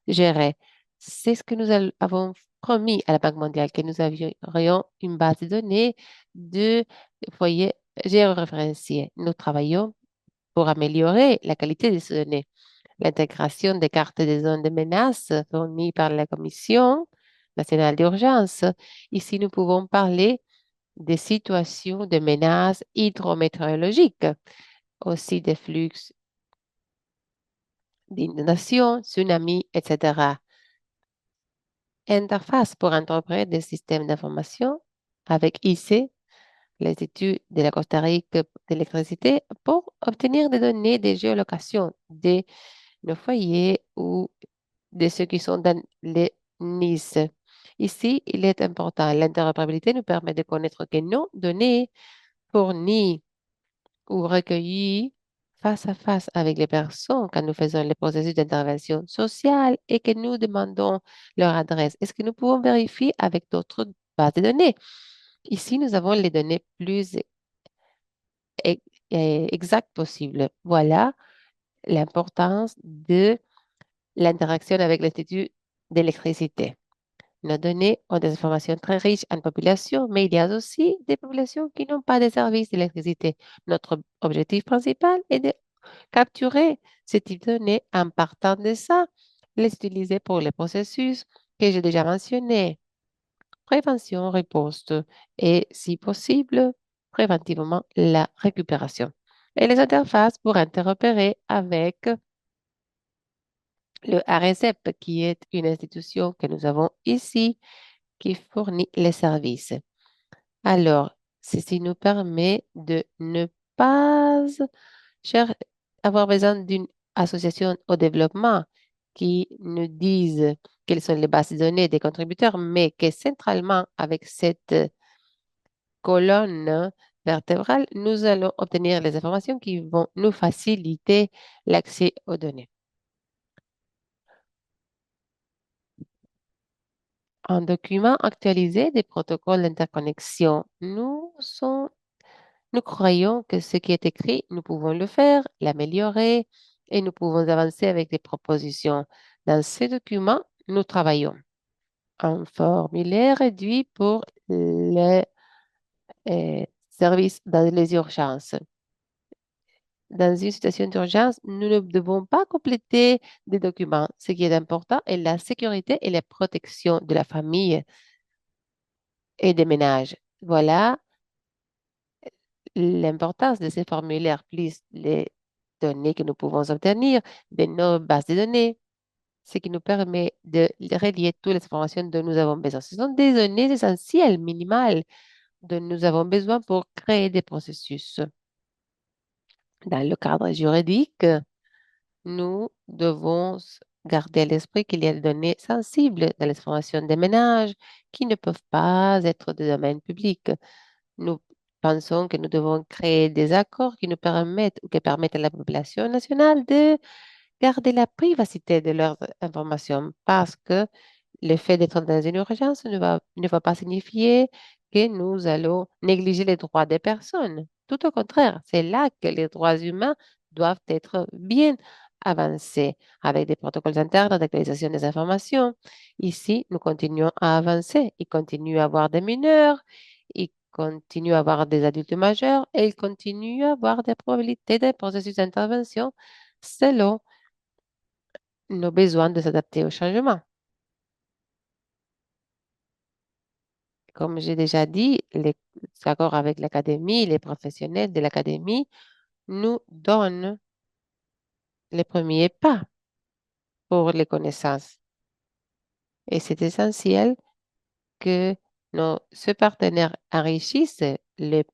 gérer. C'est ce que avons promis à la Banque mondiale, que nous aurions une base de données de foyers géoréférenciés. Nous travaillons pour améliorer la qualité de ces données. L'intégration des cartes des zones de menace fournies par la Commission nationale d'urgence. Ici, nous pouvons parler des situations de menaces hydrométéorologiques, aussi des flux d'inondations, tsunamis, etc. Interface pour interpréter des systèmes d'information avec IC, l'Institut de la Costa Rique d'électricité, pour obtenir des données de géolocation de nos foyers ou de ceux qui sont dans les Nice. Ici, il est important, l'interopérabilité nous permet de connaître que nos données fournies ou recueillies face à face avec les personnes quand nous faisons les processus d'intervention sociale et que nous demandons leur adresse. Est-ce que nous pouvons vérifier avec d'autres bases de données? Ici, nous avons les données plus e- exactes possibles. Voilà l'importance de l'interaction avec l'Institut d'électricité. Nos données ont des informations très riches en population, mais il y a aussi des populations qui n'ont pas de services d'électricité. Notre objectif principal est de capturer ce type de données en partant de ça, les utiliser pour les processus que j'ai déjà mentionnés, prévention, riposte et, si possible, préventivement la récupération. Et les interfaces pour interopérer avec le RSEP, qui est une institution que nous avons ici, qui fournit les services. Alors, ceci nous permet de ne pas cher- avoir besoin d'une association au développement qui nous dise quelles sont les bases de données des contributeurs, mais que centralement, avec cette colonne vertébrale, nous allons obtenir les informations qui vont nous faciliter l'accès aux données. Un document actualisé des protocoles d'interconnexion. Nous croyons que ce qui est écrit, nous pouvons le faire, l'améliorer et nous pouvons avancer avec des propositions. Dans ce document, Nous travaillons en formulaire réduit pour les services dans les urgences. Dans une situation d'urgence, nous ne devons pas compléter des documents. Ce qui est important est la sécurité et la protection de la famille et des ménages. Voilà l'importance de ces formulaires, plus les données que nous pouvons obtenir de nos bases de données, ce qui nous permet de relier toutes les informations dont nous avons besoin. Ce sont des données essentielles, minimales, dont nous avons besoin pour créer des processus. Dans le cadre juridique, nous devons garder à l'esprit qu'il y a des données sensibles dans les formations des ménages qui ne peuvent pas être de domaine public. Nous pensons que nous devons créer des accords qui nous permettent ou qui permettent à la population nationale de garder la privacité de leurs informations parce que le fait d'être dans une urgence ne va pas signifier que nous allons négliger les droits des personnes. Tout au contraire, c'est là que les droits humains doivent être bien avancés avec des protocoles internes d'actualisation des informations. Ici, nous continuons à avancer. Il continue à avoir des mineurs, il continue à avoir des adultes majeurs et il continue à avoir des probabilités de processus d'intervention selon nos besoins de s'adapter au changement. Comme j'ai déjà dit, les accords avec l'académie, les professionnels de l'académie nous donnent les premiers pas pour les connaissances. Et c'est essentiel que ce partenaire enrichisse les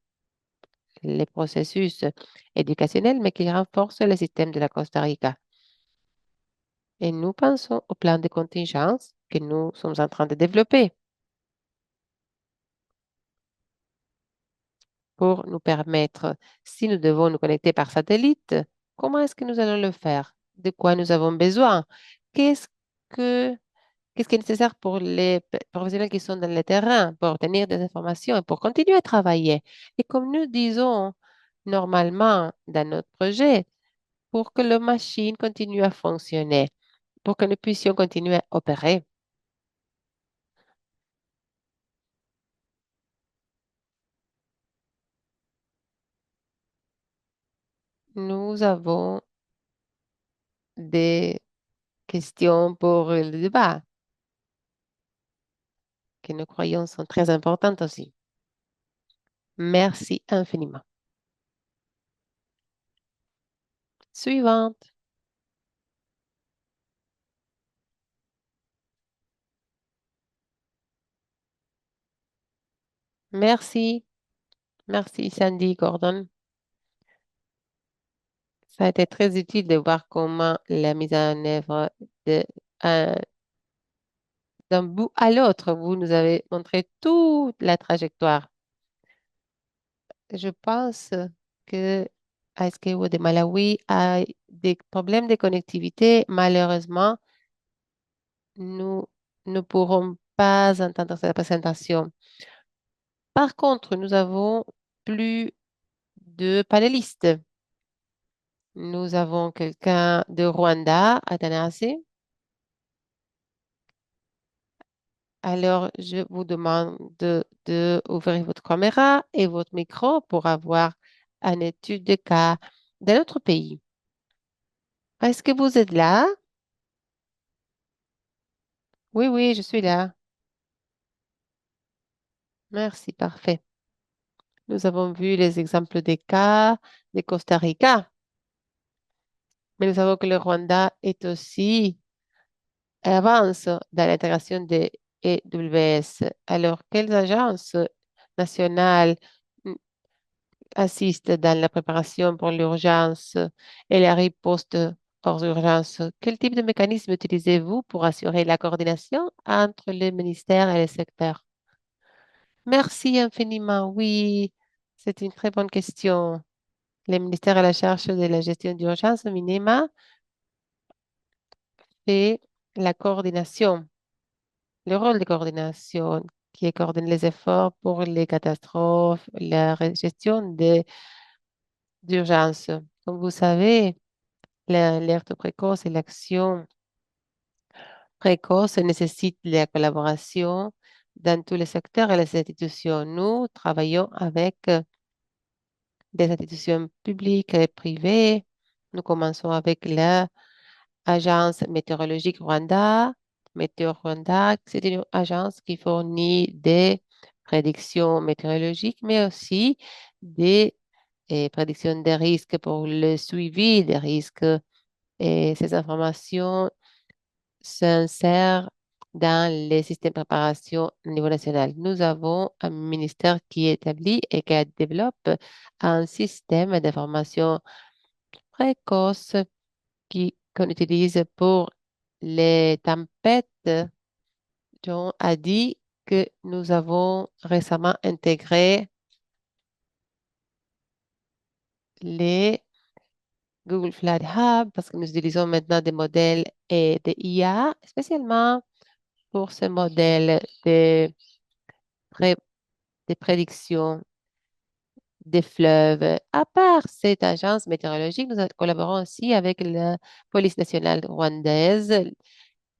processus éducationnels, mais qu'il renforce le système de la Costa Rica. Et nous pensons au plan de contingence que nous sommes en train de développer pour nous permettre, si nous devons nous connecter par satellite, comment est-ce que nous allons le faire? De quoi nous avons besoin? Qu'est-ce que, qu'est-ce qui est nécessaire pour les professionnels qui sont dans le terrain pour obtenir des informations et pour continuer à travailler? Et comme nous disons normalement dans notre projet, pour que la machine continue à fonctionner, pour que nous puissions continuer à opérer, nous avons des questions pour le débat que nous croyons sont très importantes aussi. Merci infiniment. Suivante. Merci. Merci Sandy Gordon. Ça a été très utile de voir comment la mise en œuvre de, un- d'un bout à l'autre, vous nous avez montré toute la trajectoire. Je pense que Aiskewo de Malawi a des problèmes de connectivité. Malheureusement, nous ne pourrons pas entendre cette présentation. Par contre, nous avons plus de panélistes. Nous avons quelqu'un de Rwanda, Athanasi. Alors, je vous demande de ouvrir votre caméra et votre micro pour avoir une étude de cas de notre pays. Est-ce que vous êtes là? Oui, oui, je suis là. Merci, parfait. Nous avons vu les exemples des cas de Costa Rica, mais nous savons que le Rwanda est aussi avance dans l'intégration des EWS. Alors, quelles agences nationales assistent dans la préparation pour l'urgence et la riposte hors urgence? Quel type de mécanisme utilisez-vous pour assurer la coordination entre les ministères et les secteurs? Merci infiniment. Oui, c'est une très bonne question. Le ministère à la charge de la gestion d'urgence, MINEMA, fait la coordination, le rôle de coordination qui est coordonne les efforts pour les catastrophes, la gestion d'urgence. Comme vous savez, l'alerte précoce et l'action précoce nécessite la collaboration dans tous les secteurs et les institutions. Nous travaillons avec des institutions publiques et privées. Nous commençons avec l'Agence météorologique Rwanda. Météo Rwanda, c'est une agence qui fournit des prédictions météorologiques, mais aussi des prédictions des risques pour le suivi des risques. Et ces informations s'insèrent dans les systèmes de préparation au niveau national. Nous avons un ministère qui établit et qui développe un système d'information précoce qu'on utilise pour les tempêtes. John a dit que nous avons récemment intégré les Google Flood Hub parce que nous utilisons maintenant des modèles et de IA, spécialement pour ce modèle pré- de prédiction des fleuves. À part cette agence météorologique, nous collaborons aussi avec la police nationale rwandaise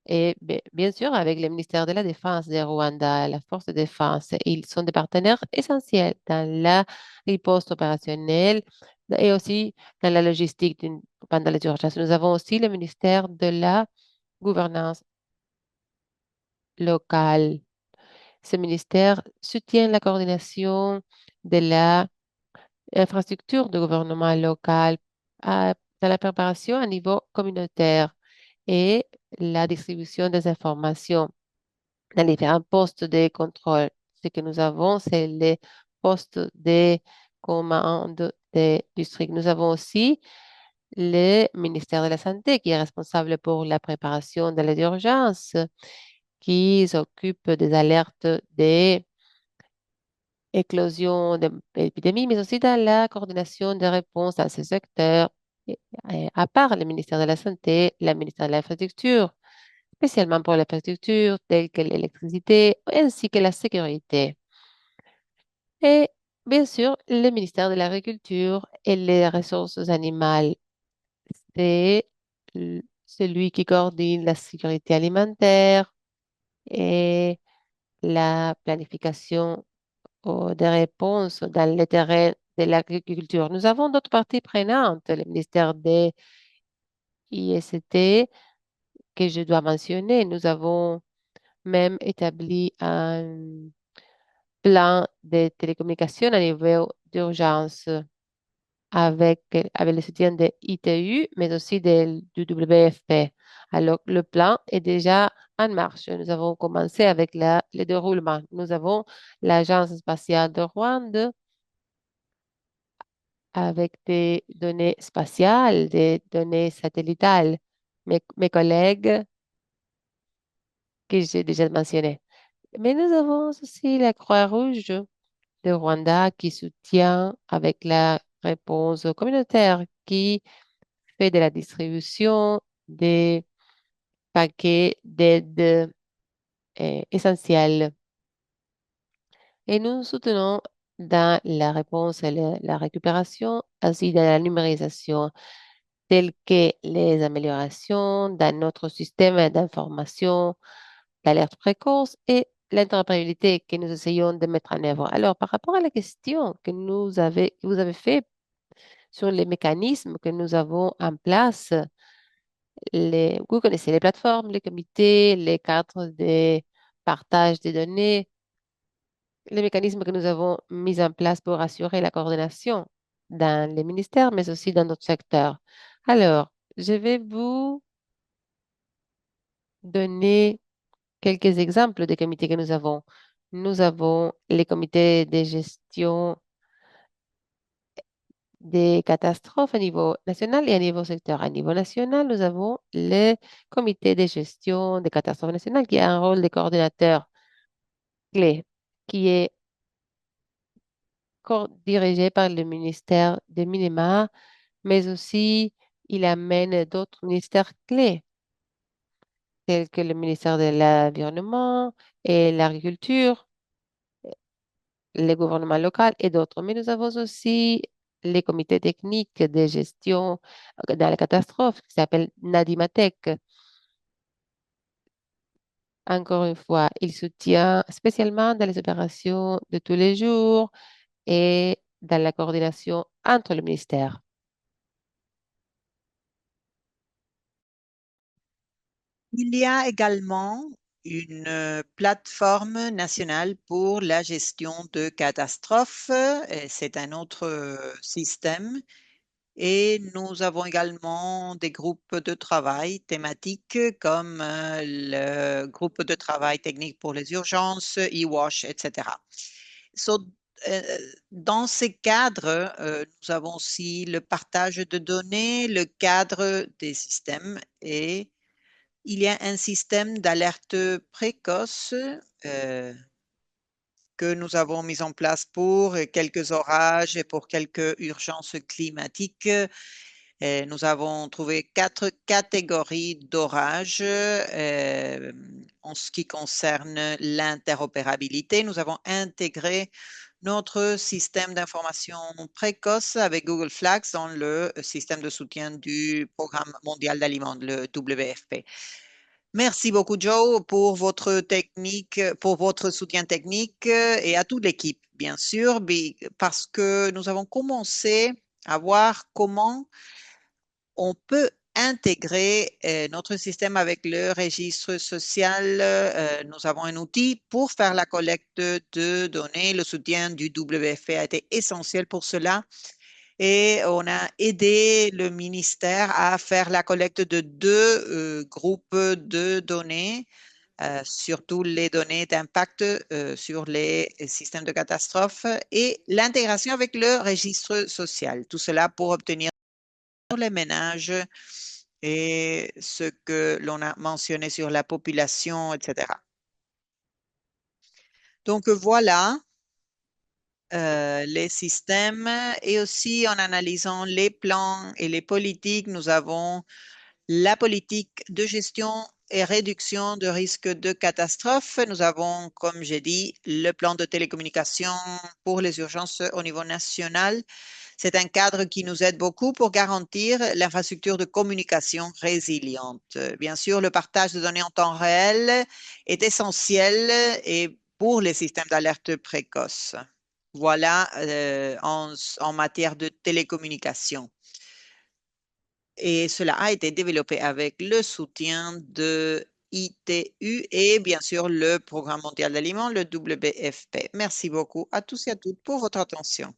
et bien sûr avec le ministère de la Défense de Rwanda, la force de défense. Ils sont des partenaires essentiels dans la riposte opérationnelle et aussi dans la logistique pendant les urgences. Nous avons aussi le ministère de la gouvernance locale. Ce ministère soutient la coordination de la infrastructure de gouvernement local dans la préparation à niveau communautaire et la distribution des informations dans les différents postes de contrôle. Ce que nous avons, c'est les postes de commande des districts. Nous avons aussi le ministère de la Santé qui est responsable pour la préparation de l'aide d'urgence, qui s'occupe des alertes des éclosion d'épidémies, mais aussi dans la coordination des réponses dans ces secteurs, à part le ministère de la Santé, le ministère de l'Infrastructure, spécialement pour l'infrastructure telle que l'électricité, ainsi que la sécurité. Et bien sûr, le ministère de l'Agriculture et les ressources animales, c'est celui qui coordonne la sécurité alimentaire et la planification des réponses dans le terrain de l'agriculture. Nous avons d'autres parties prenantes, le ministère des IST que je dois mentionner. Nous avons même établi un plan de télécommunications à niveau d'urgence avec le soutien de ITU, mais aussi du WFP. Alors, le plan est déjà en marche. Nous avons commencé avec le déroulement. Nous avons l'Agence spatiale de Rwanda avec des données spatiales, des données satellitales. Mes collègues que j'ai déjà mentionnés. Mais nous avons aussi la Croix-Rouge de Rwanda qui soutient avec la réponse communautaire, qui fait de la distribution des paquets d'aide essentielle. Et nous soutenons dans la réponse et la récupération, ainsi dans la numérisation telles que les améliorations dans notre système d'information, l'alerte précoce et l'interopérabilité que nous essayons de mettre en œuvre. Alors, par rapport à la question que vous avez fait sur les mécanismes que nous avons en place, vous connaissez les plateformes, les comités, les cadres de partage des données, les mécanismes que nous avons mis en place pour assurer la coordination dans les ministères, mais aussi dans d'autres secteurs. Alors, je vais vous donner quelques exemples des comités que nous avons. Nous avons les comités de gestion des catastrophes à niveau national et à niveau secteur. À niveau national, nous avons le comité de gestion des catastrophes nationales qui a un rôle de coordinateur clé, qui est dirigé par le ministère des Minima, mais aussi il amène d'autres ministères clés, tels que le ministère de l'Environnement et l'Agriculture, les gouvernements locaux et d'autres. Mais nous avons aussi les comités techniques de gestion dans les catastrophes qui s'appellent Nadimatec. Encore une fois, il soutient spécialement dans les opérations de tous les jours et dans la coordination entre les ministères. Il y a également une plateforme nationale pour la gestion de catastrophes. C'est un autre système. Et nous avons également des groupes de travail thématiques comme le groupe de travail technique pour les urgences, EWASH, etc. So, euh, dans ces cadres, nous avons aussi le partage de données, le cadre des systèmes et il y a un système d'alerte précoce que nous avons mis en place pour quelques orages et pour quelques urgences climatiques. Nous avons trouvé 4 catégories d'orages en ce qui concerne l'interopérabilité. Nous avons intégré notre système d'information précoce avec Google Flags dans le système de soutien du Programme mondial d'aliments, le WFP. Merci beaucoup, Joe, pour votre technique, pour votre soutien technique et à toute l'équipe, bien sûr, parce que nous avons commencé à voir comment on peut intégrer notre système avec le registre social. Nous avons un outil pour faire la collecte de données. Le soutien du WFP a été essentiel pour cela. Et on a aidé le ministère à faire la collecte de 2 groupes de données, surtout les données d'impact sur les systèmes de catastrophe et l'intégration avec le registre social. Tout cela pour obtenir les ménages et ce que l'on a mentionné sur la population, etc. Donc voilà les systèmes et aussi en analysant les plans et les politiques, nous avons la politique de gestion et réduction de risques de catastrophe. Nous avons, comme j'ai dit, le plan de télécommunication pour les urgences au niveau national. C'est un cadre qui nous aide beaucoup pour garantir l'infrastructure de communication résiliente. Bien sûr, le partage de données en temps réel est essentiel et pour les systèmes d'alerte précoce. Voilà en matière de télécommunication. Et cela a été développé avec le soutien de ITU et bien sûr le Programme mondial d'aliments, le WFP. Merci beaucoup à tous et à toutes pour votre attention.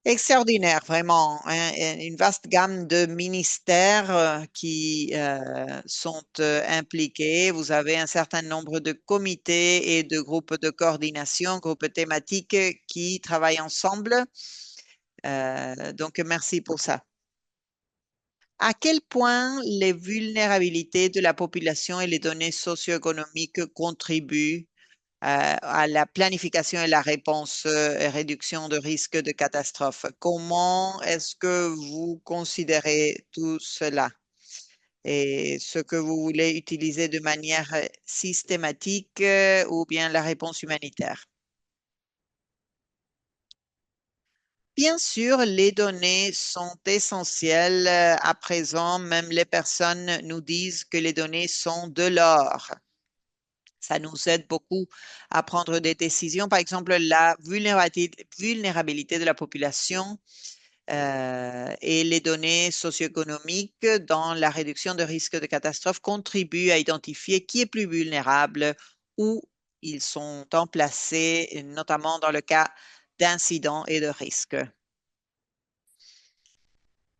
Extraordinaire, vraiment, hein, une vaste gamme de ministères qui sont impliqués. Vous avez un certain nombre de comités et de groupes de coordination, groupes thématiques qui travaillent ensemble. Donc, merci pour ça. À quel point les vulnérabilités de la population et les données socio-économiques contribuent à la planification et la réponse et réduction de risques de catastrophe? Comment est-ce que vous considérez tout cela et ce que vous voulez utiliser de manière systématique ou bien la réponse humanitaire? Bien sûr, les données sont essentielles à présent. Même les personnes nous disent que les données sont de l'or. Ça nous aide beaucoup à prendre des décisions. Par exemple, la vulnérabilité de la population et les données socio-économiques dans la réduction de risques de catastrophe contribuent à identifier qui est plus vulnérable, où ils sont emplacés, notamment dans le cas d'incidents et de risques.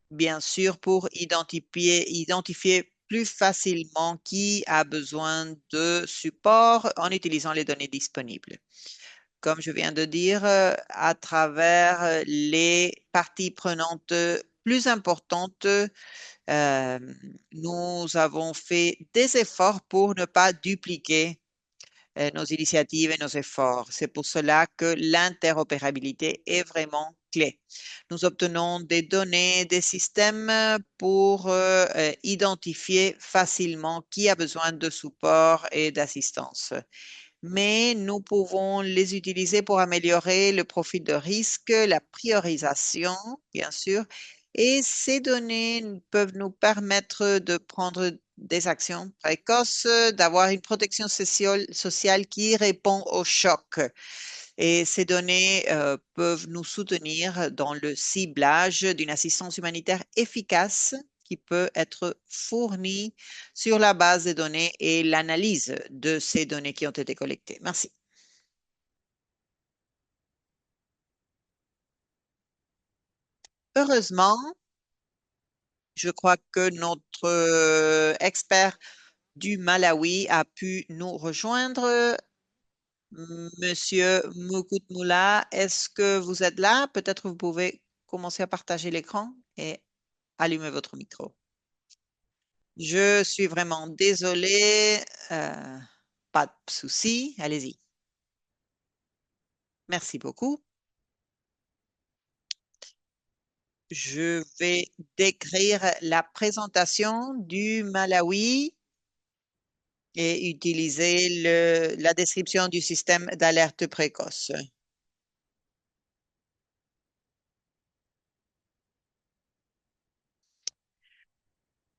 Bien sûr, pour identifier plus facilement qui a besoin de support en utilisant les données disponibles. Comme je viens de dire, à travers les parties prenantes plus importantes, nous avons fait des efforts pour ne pas dupliquer nos initiatives et nos efforts. C'est pour cela que l'interopérabilité est vraiment clé. Nous obtenons des données, des systèmes pour identifier facilement qui a besoin de support et d'assistance. Mais nous pouvons les utiliser pour améliorer le profil de risque, la priorisation, bien sûr, Et ces données peuvent nous permettre de prendre des actions précoces, d'avoir une protection sociale qui répond au choc. Et ces données peuvent nous soutenir dans le ciblage d'une assistance humanitaire efficace qui peut être fournie sur la base des données et l'analyse de ces données qui ont été collectées. Merci. Heureusement, je crois que notre expert du Malawi a pu nous rejoindre. Monsieur Mukutmula, est-ce que vous êtes là? Peut-être vous pouvez commencer à partager l'écran et allumer votre micro. Je suis vraiment désolée. euh, Pas de souci. Allez-y. Merci beaucoup. Je vais décrire la présentation du Malawi et utiliser la description du système d'alerte précoce.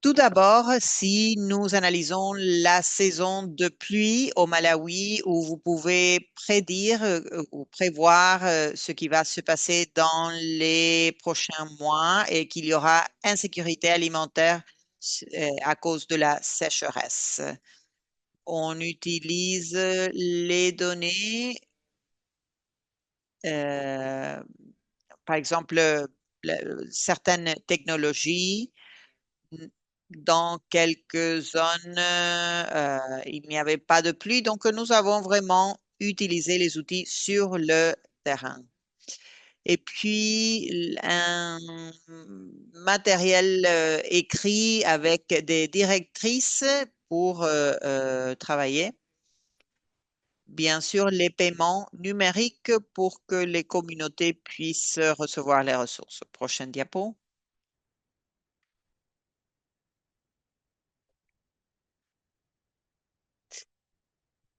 Tout d'abord, si nous analysons la saison de pluie au Malawi, où vous pouvez prédire ou prévoir ce qui va se passer dans les prochains mois et qu'il y aura insécurité alimentaire à cause de la sécheresse. On utilise les données, euh, par exemple, certaines technologies. Dans quelques zones, il n'y avait pas de pluie, donc nous avons vraiment utilisé les outils sur le terrain. Et puis, un matériel écrit avec des directrices pour travailler. Bien sûr, les paiements numériques pour que les communautés puissent recevoir les ressources. Prochaine diapo.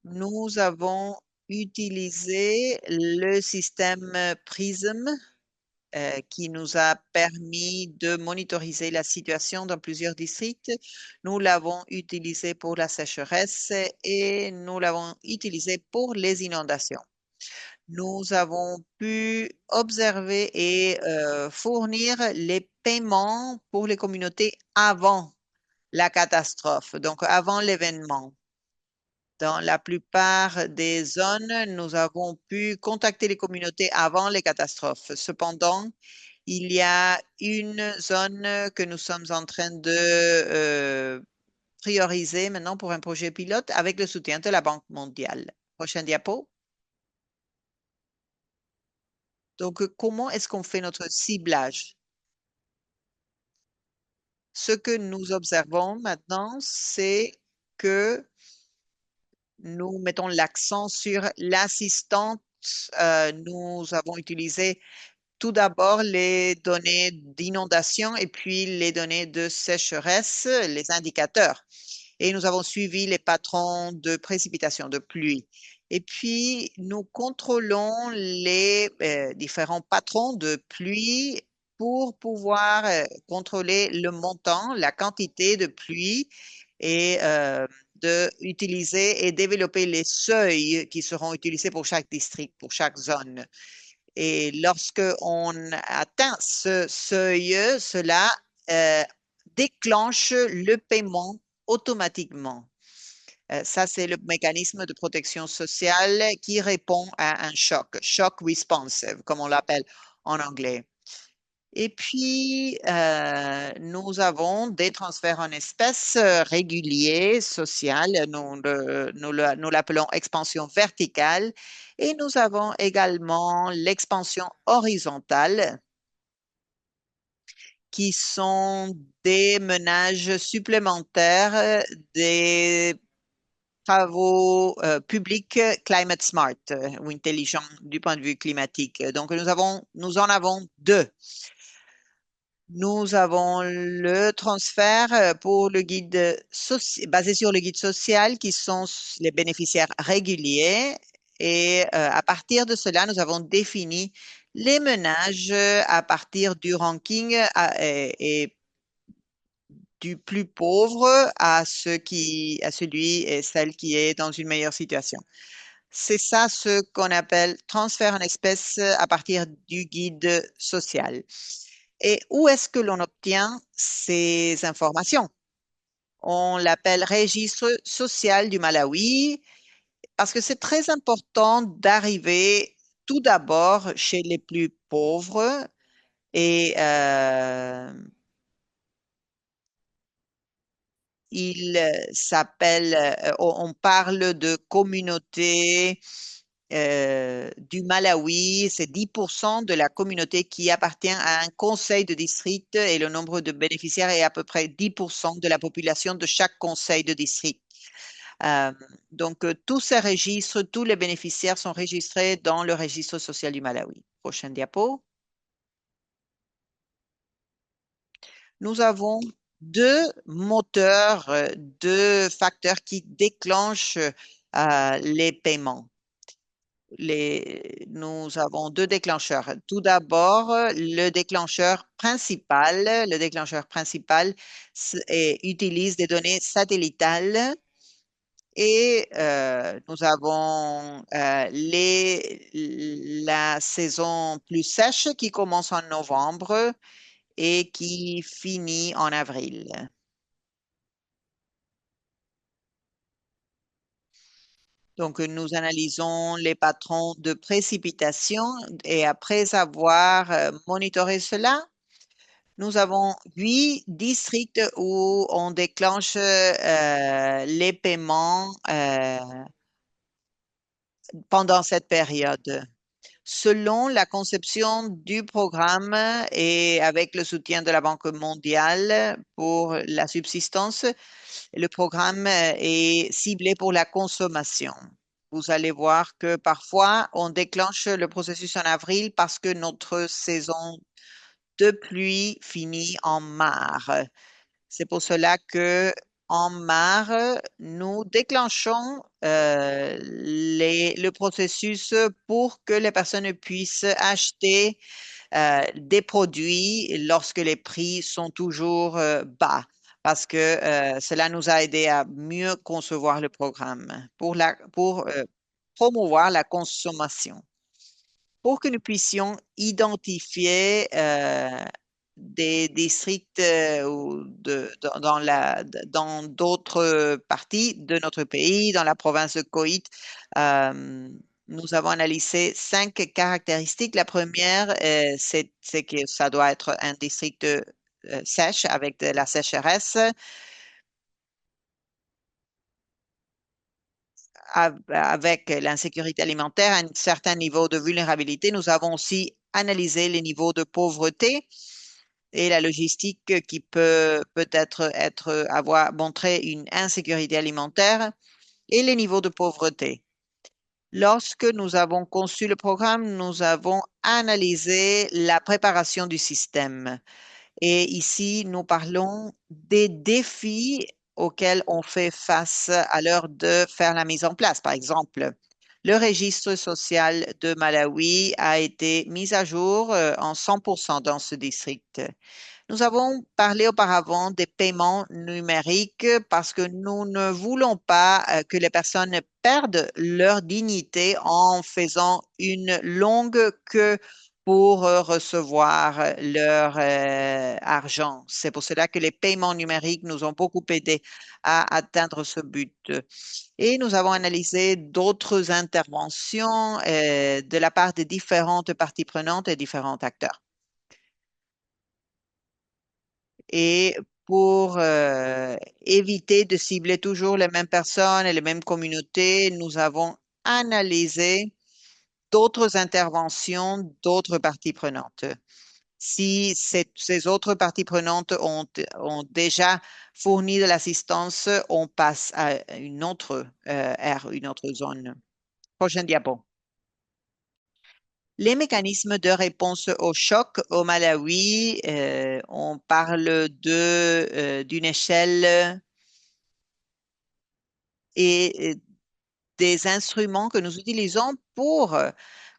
Nous avons utilisé le système PRISM qui nous a permis de monitoriser la situation dans plusieurs districts. Nous l'avons utilisé pour la sécheresse et nous l'avons utilisé pour les inondations. Nous avons pu observer et fournir les paiements pour les communautés avant la catastrophe, donc avant l'événement. Dans la plupart des zones, nous avons pu contacter les communautés avant les catastrophes. Cependant, il y a une zone que nous sommes en train de prioriser maintenant pour un projet pilote avec le soutien de la Banque mondiale. Prochaine diapo. Donc, comment est-ce qu'on fait notre ciblage? Ce que nous observons maintenant, c'est que nous mettons l'accent sur l'assistante. Nous avons utilisé tout d'abord les données d'inondation et puis les données de sécheresse, les indicateurs. Et nous avons suivi les patrons de précipitation, de pluie. Et puis, nous contrôlons les différents patrons de pluie pour pouvoir contrôler le montant, la quantité de pluie et de utiliser et développer les seuils qui seront utilisés pour chaque district, pour chaque zone. Et lorsque on atteint ce seuil, cela euh, déclenche le paiement automatiquement. Ça, c'est le mécanisme de protection sociale qui répond à un choc, shock responsive, comme on l'appelle en anglais. Et puis, nous avons des transferts en espèces réguliers, sociaux. Nous l'appelons expansion verticale. Et nous avons également l'expansion horizontale, qui sont des ménages supplémentaires des travaux publics climate smart ou intelligents du point de vue climatique. Donc, nous en avons deux. Nous avons le transfert pour le guide basé sur le guide social qui sont les bénéficiaires réguliers. Et à partir de cela, nous avons défini les ménages à partir du ranking et du plus pauvre à celui et celle qui est dans une meilleure situation. C'est ça ce qu'on appelle transfert en espèces à partir du guide social. Et où est-ce que l'on obtient ces informations? On l'appelle registre social du Malawi parce que c'est très important d'arriver tout d'abord chez les plus pauvres et il s'appelle, on parle de communauté du Malawi, c'est 10% de la communauté qui appartient à un conseil de district et le nombre de bénéficiaires est à peu près 10% de la population de chaque conseil de district. Euh, donc, tous ces registres, tous les bénéficiaires sont enregistrés dans le registre social du Malawi. Prochaine diapo. Nous avons deux moteurs, deux facteurs qui déclenchent les paiements. Nous avons deux déclencheurs. Tout d'abord, le déclencheur principal utilise des données satellitales et nous avons la saison plus sèche qui commence en novembre et qui finit en avril. Donc, nous analysons les patrons de précipitation et après avoir monitoré cela, nous avons 8 districts où on déclenche les paiements pendant cette période. Selon la conception du programme et avec le soutien de la Banque mondiale pour la subsistance, le programme est ciblé pour la consommation. Vous allez voir que parfois, on déclenche le processus en avril parce que notre saison de pluie finit en mars. C'est pour cela que en mars, nous déclenchons le processus pour que les personnes puissent acheter des produits lorsque les prix sont toujours bas, parce que cela nous a aidé à mieux concevoir le programme pour promouvoir la consommation. Pour que nous puissions identifier des districts dans d'autres parties de notre pays, dans la province de Koit, euh, nous avons analysé 5 caractéristiques. La première, c'est que ça doit être un district sèche avec de la sécheresse, avec l'insécurité alimentaire, un certain niveau de vulnérabilité. Nous avons aussi analysé les niveaux de pauvreté et la logistique qui peut peut-être avoir montré une insécurité alimentaire et les niveaux de pauvreté. Lorsque nous avons conçu le programme, nous avons analysé la préparation du système. Et ici, nous parlons des défis auxquels on fait face à l'heure de faire la mise en place. Par exemple, le registre social de Malawi a été mis à jour en 100% dans ce district. Nous avons parlé auparavant des paiements numériques parce que nous ne voulons pas que les personnes perdent leur dignité en faisant une longue queue pour recevoir leur argent. C'est pour cela que les paiements numériques nous ont beaucoup aidé à atteindre ce but. Et nous avons analysé d'autres interventions de la part des différentes parties prenantes et différents acteurs. Et pour éviter de cibler toujours les mêmes personnes et les mêmes communautés, nous avons analysé d'autres interventions d'autres parties prenantes. Si ces autres parties prenantes ont déjà fourni de l'assistance, on passe à une autre ère, une autre zone. Prochaine diapo. Les mécanismes de réponse au choc au Malawi, on parle d'une échelle et des instruments que nous utilisons pour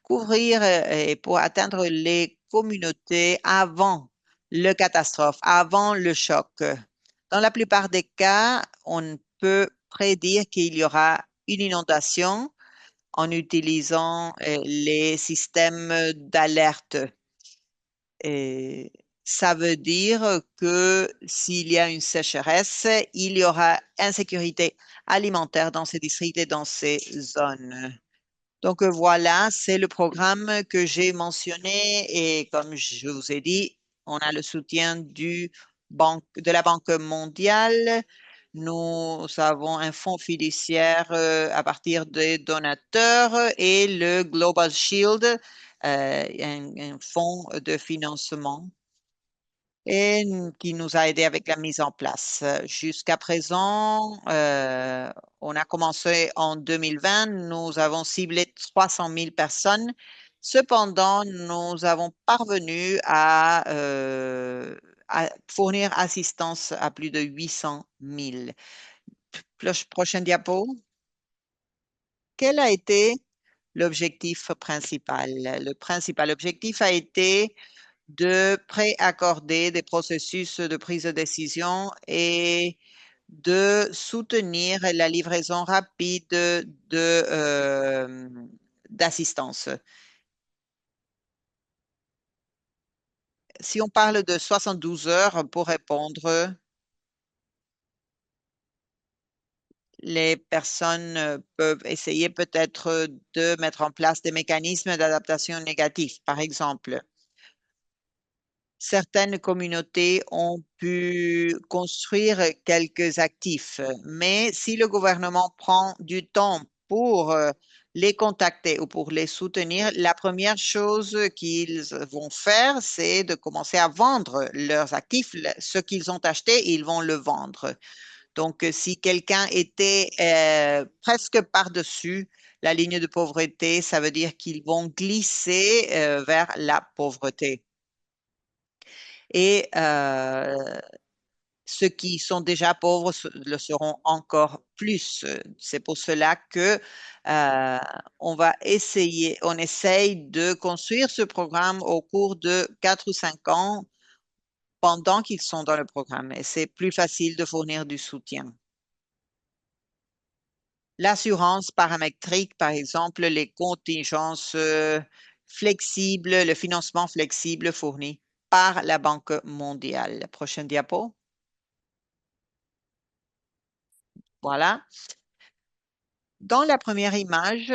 couvrir et pour atteindre les communautés avant le catastrophe, avant le choc. Dans la plupart des cas, on peut prédire qu'il y aura une inondation en utilisant les systèmes d'alerte. Et ça veut dire que s'il y a une sécheresse, il y aura insécurité alimentaire dans ces districts et dans ces zones. Donc voilà, c'est le programme que j'ai mentionné et comme je vous ai dit, on a le soutien de la Banque mondiale. Nous avons un fonds fiduciaire à partir des donateurs et le Global Shield, un fonds de financement et qui nous a aidés avec la mise en place. Jusqu'à présent, on a commencé en 2020, nous avons ciblé 300 000 personnes. Cependant, nous avons parvenu à fournir assistance à plus de 800 000. Prochaine diapo. Quel a été l'objectif principal? Le principal objectif a été de préaccorder des processus de prise de décision et de soutenir la livraison rapide d'assistance. Si on parle de 72 heures pour répondre, les personnes peuvent essayer peut-être de mettre en place des mécanismes d'adaptation négatifs. Par exemple, certaines communautés ont pu construire quelques actifs, mais si le gouvernement prend du temps pour les contacter ou pour les soutenir, la première chose qu'ils vont faire, c'est de commencer à vendre leurs actifs. Ce qu'ils ont acheté, ils vont le vendre. Donc, si quelqu'un était presque par-dessus la ligne de pauvreté, ça veut dire qu'ils vont glisser vers la pauvreté. Et ceux qui sont déjà pauvres le seront encore plus. C'est pour cela que on essaye de construire ce programme au cours de 4 ou 5 ans pendant qu'ils sont dans le programme. Et c'est plus facile de fournir du soutien. L'assurance paramétrique, par exemple, les contingences flexibles, le financement flexible fourni par la Banque mondiale. Prochaine diapo. Voilà. Dans la première image,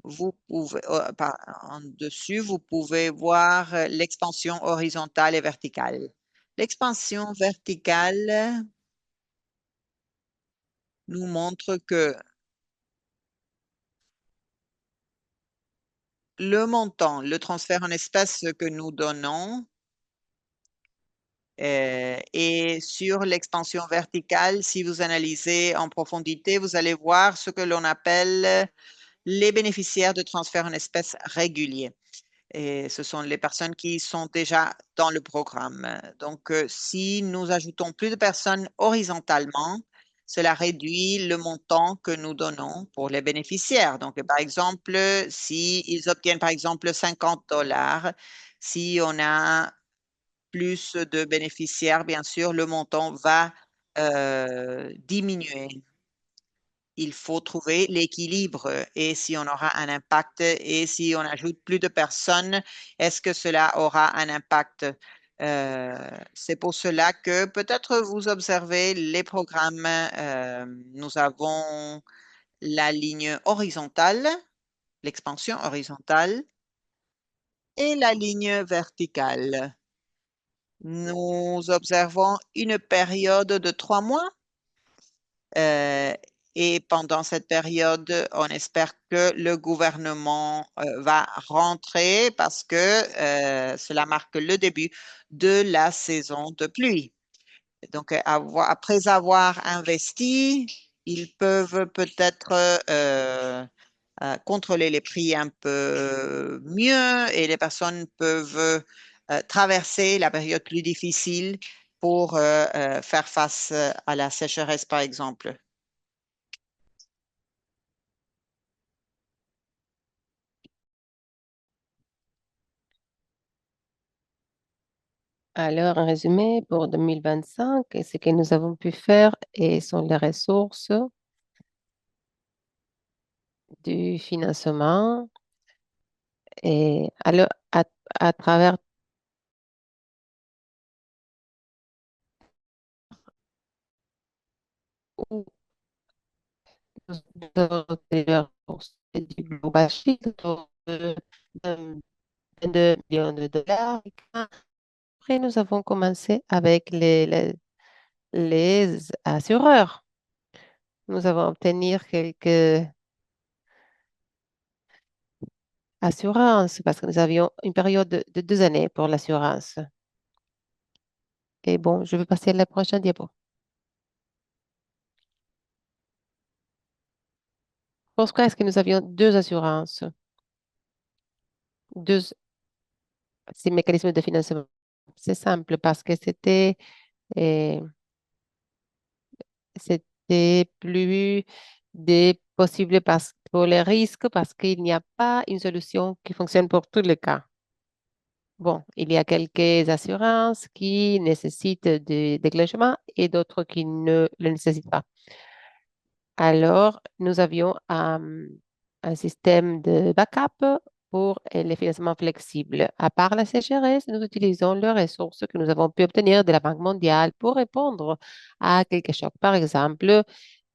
vous pouvez, en dessus, vous pouvez voir l'expansion horizontale et verticale. L'expansion verticale nous montre que le montant, le transfert en espèces que nous donnons et sur l'expansion verticale, si vous analysez en profondité, vous allez voir ce que l'on appelle les bénéficiaires de transferts en espèces réguliers. Et ce sont les personnes qui sont déjà dans le programme. Donc, si nous ajoutons plus de personnes horizontalement, cela réduit le montant que nous donnons pour les bénéficiaires. Donc, par exemple, si ils obtiennent, par exemple, 50 dollars, si on a plus de bénéficiaires, bien sûr, le montant va diminuer. Il faut trouver l'équilibre et si on aura un impact et si on ajoute plus de personnes, est-ce que cela aura un impact? C'est pour cela que peut-être vous observez les programmes. Nous avons la ligne horizontale, l'expansion horizontale et la ligne verticale. Nous observons une période de 3 mois. Euh, et pendant cette période, on espère que le gouvernement va rentrer parce que cela marque le début de la saison de pluie. Donc, après avoir investi, ils peuvent peut-être contrôler les prix un peu mieux et les personnes peuvent traverser la période plus difficile pour faire face à la sécheresse, par exemple. Alors, en résumé, pour 2025, ce que nous avons pu faire et sont les ressources du financement et alors, à travers où nous avons obtenu les ressources du Global Shield autour de 22 millions de dollars. Après, nous avons commencé avec les assureurs. Nous avons obtenu quelques assurances parce que nous avions une période de 2 années pour l'assurance. Et bon, je vais passer à la prochaine diapo. Pourquoi est-ce que nous avions deux assurances, deux ces mécanismes de financement? C'est simple parce que euh, c'était plus des possibles pour les risques parce qu'il n'y a pas une solution qui fonctionne pour tous les cas. Bon, il y a quelques assurances qui nécessitent de déclenchement et d'autres qui ne le nécessitent pas. Alors, nous avions un système de backup pour les financements flexibles. À part la sécheresse, nous utilisons les ressources que nous avons pu obtenir de la Banque mondiale pour répondre à quelques chocs. Par exemple,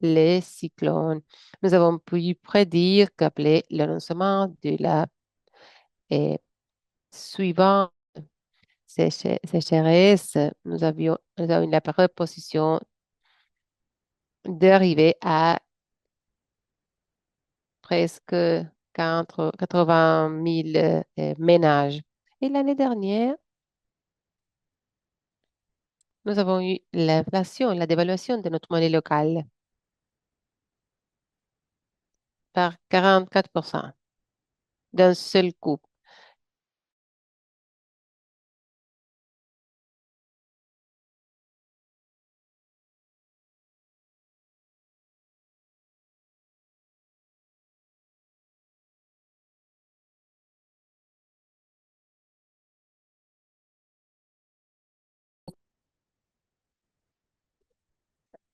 les cyclones. Nous avons pu prédire qu'après l'annoncement de la euh, suivante sécheresse, nous avions la préposition d'arriver à presque 80 000 ménages. Et l'année dernière, nous avons eu l'inflation, la dévaluation de notre monnaie locale par 44% d'un seul coup.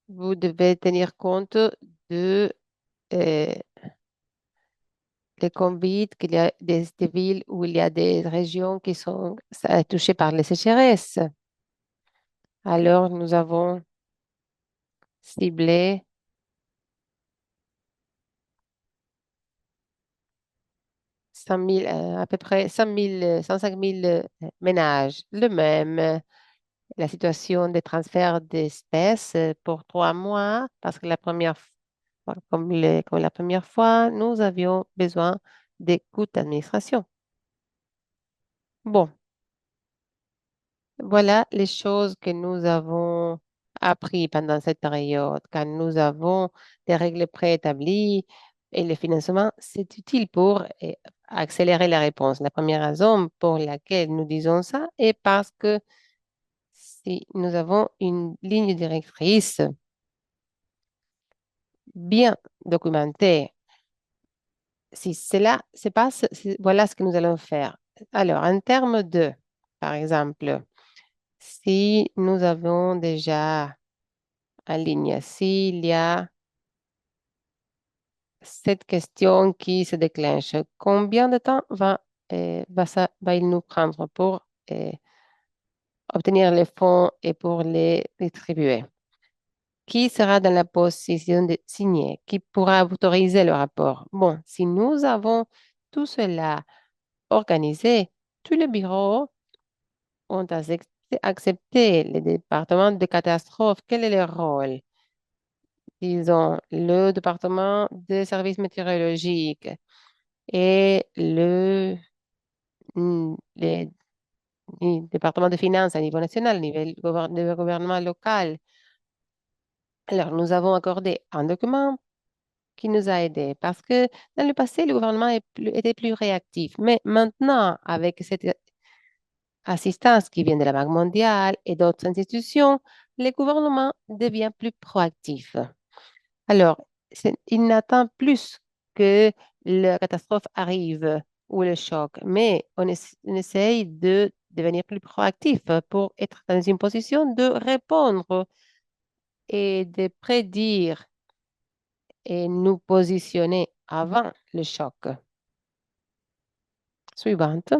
Vous devez tenir compte de euh, les convites qu'il y a des villes où il y a des régions qui sont touchées par les sécheresses. Alors, nous avons ciblé 100 000, à peu près 100 000, 105 000 ménages. Le même, la situation des transferts d'espèces pour 3 mois, parce que la première fois, comme la première fois, nous avions besoin des coûts d'administration. Bon, voilà les choses que nous avons appris pendant cette période. Quand nous avons des règles préétablies et le financement, c'est utile pour accélérer la réponse. La première raison pour laquelle nous disons ça est parce que si nous avons une ligne directrice bien documentée, si cela se passe, voilà ce que nous allons faire. Alors, en termes de, par exemple, si nous avons déjà en ligne, s'il y a cette question qui se déclenche, combien de temps va il nous prendre pour obtenir les fonds et pour les distribuer? Qui sera dans la position de signer? Qui pourra autoriser le rapport? Bon, si nous avons tout cela organisé, tous les bureaux ont accepté les départements de catastrophe. Quel est leur rôle? Disons, le département des services météorologiques et les départements de finances à niveau national, de gouvernement local. Alors, nous avons accordé un document qui nous a aidés parce que dans le passé, le gouvernement était plus réactif. Mais maintenant, avec cette assistance qui vient de la Banque mondiale et d'autres institutions, le gouvernement devient plus proactif. Alors, il n'attend plus que la catastrophe arrive ou le choc, mais on essaye de devenir plus proactif pour être dans une position de répondre et de prédire et nous positionner avant le choc. Suivante.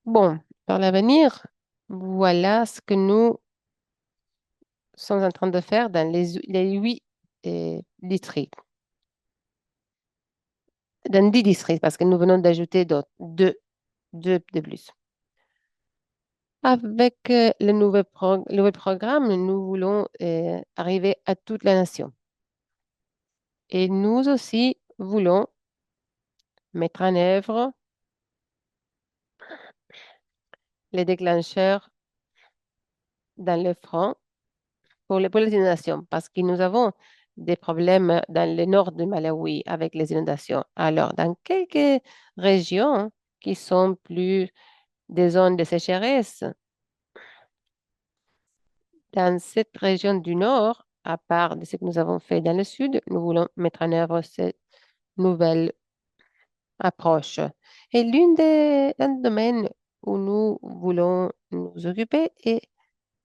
Bon, pour l'avenir, voilà ce que nous sommes en train de faire dans les 8 districts. Dans 10 districts, parce que nous venons d'ajouter deux de plus. Avec le nouveau programme, nous voulons arriver à toute la nation. Et nous aussi voulons mettre en œuvre les déclencheurs dans le front pour les inondations, parce que nous avons des problèmes dans le nord du Malawi avec les inondations. Alors, dans quelques régions qui sont plus des zones de sécheresse, dans cette région du nord, à part de ce que nous avons fait dans le sud, nous voulons mettre en œuvre cette nouvelle approche. Et l'un des domaines où nous voulons nous occuper est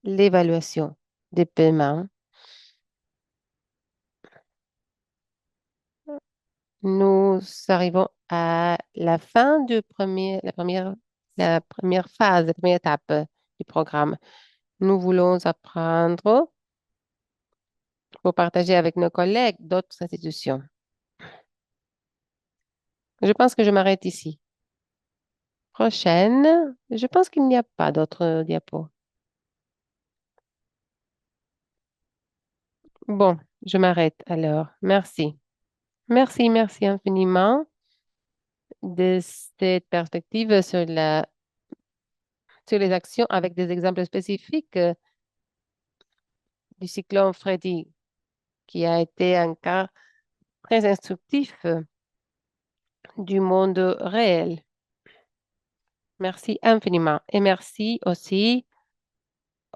l'évaluation des paiements. Nous arrivons à la fin la première phase, la première étape du programme. Nous voulons apprendre pour partager avec nos collègues d'autres institutions. Je pense que je m'arrête ici. Prochaine, je pense qu'il n'y a pas d'autres diapos. Bon, je m'arrête alors. Merci. Merci, merci infiniment de cette perspective sur les actions avec des exemples spécifiques du cyclone Freddy, qui a été un cas très instructif du monde réel. Merci infiniment. Et merci aussi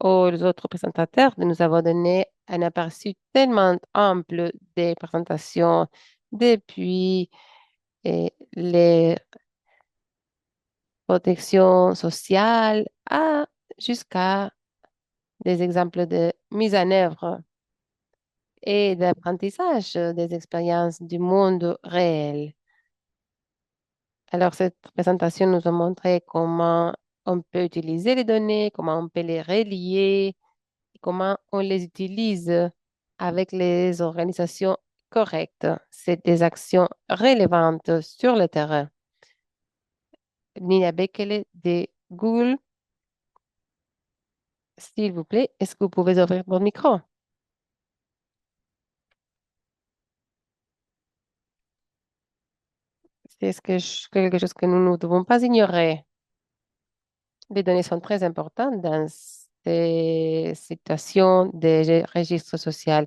aux autres présentateurs de nous avoir donné un aperçu tellement ample des présentations depuis les protections sociales jusqu'à des exemples de mise en œuvre et d'apprentissage des expériences du monde réel. Alors, cette présentation nous a montré comment on peut utiliser les données, comment on peut les relier, et comment on les utilise avec les organisations correctes. C'est des actions relevantes sur le terrain. Nina Bekele de Google, s'il vous plaît, est-ce que vous pouvez ouvrir votre micro? C'est quelque chose que nous ne devons pas ignorer. Les données sont très importantes dans ces situations de registre social.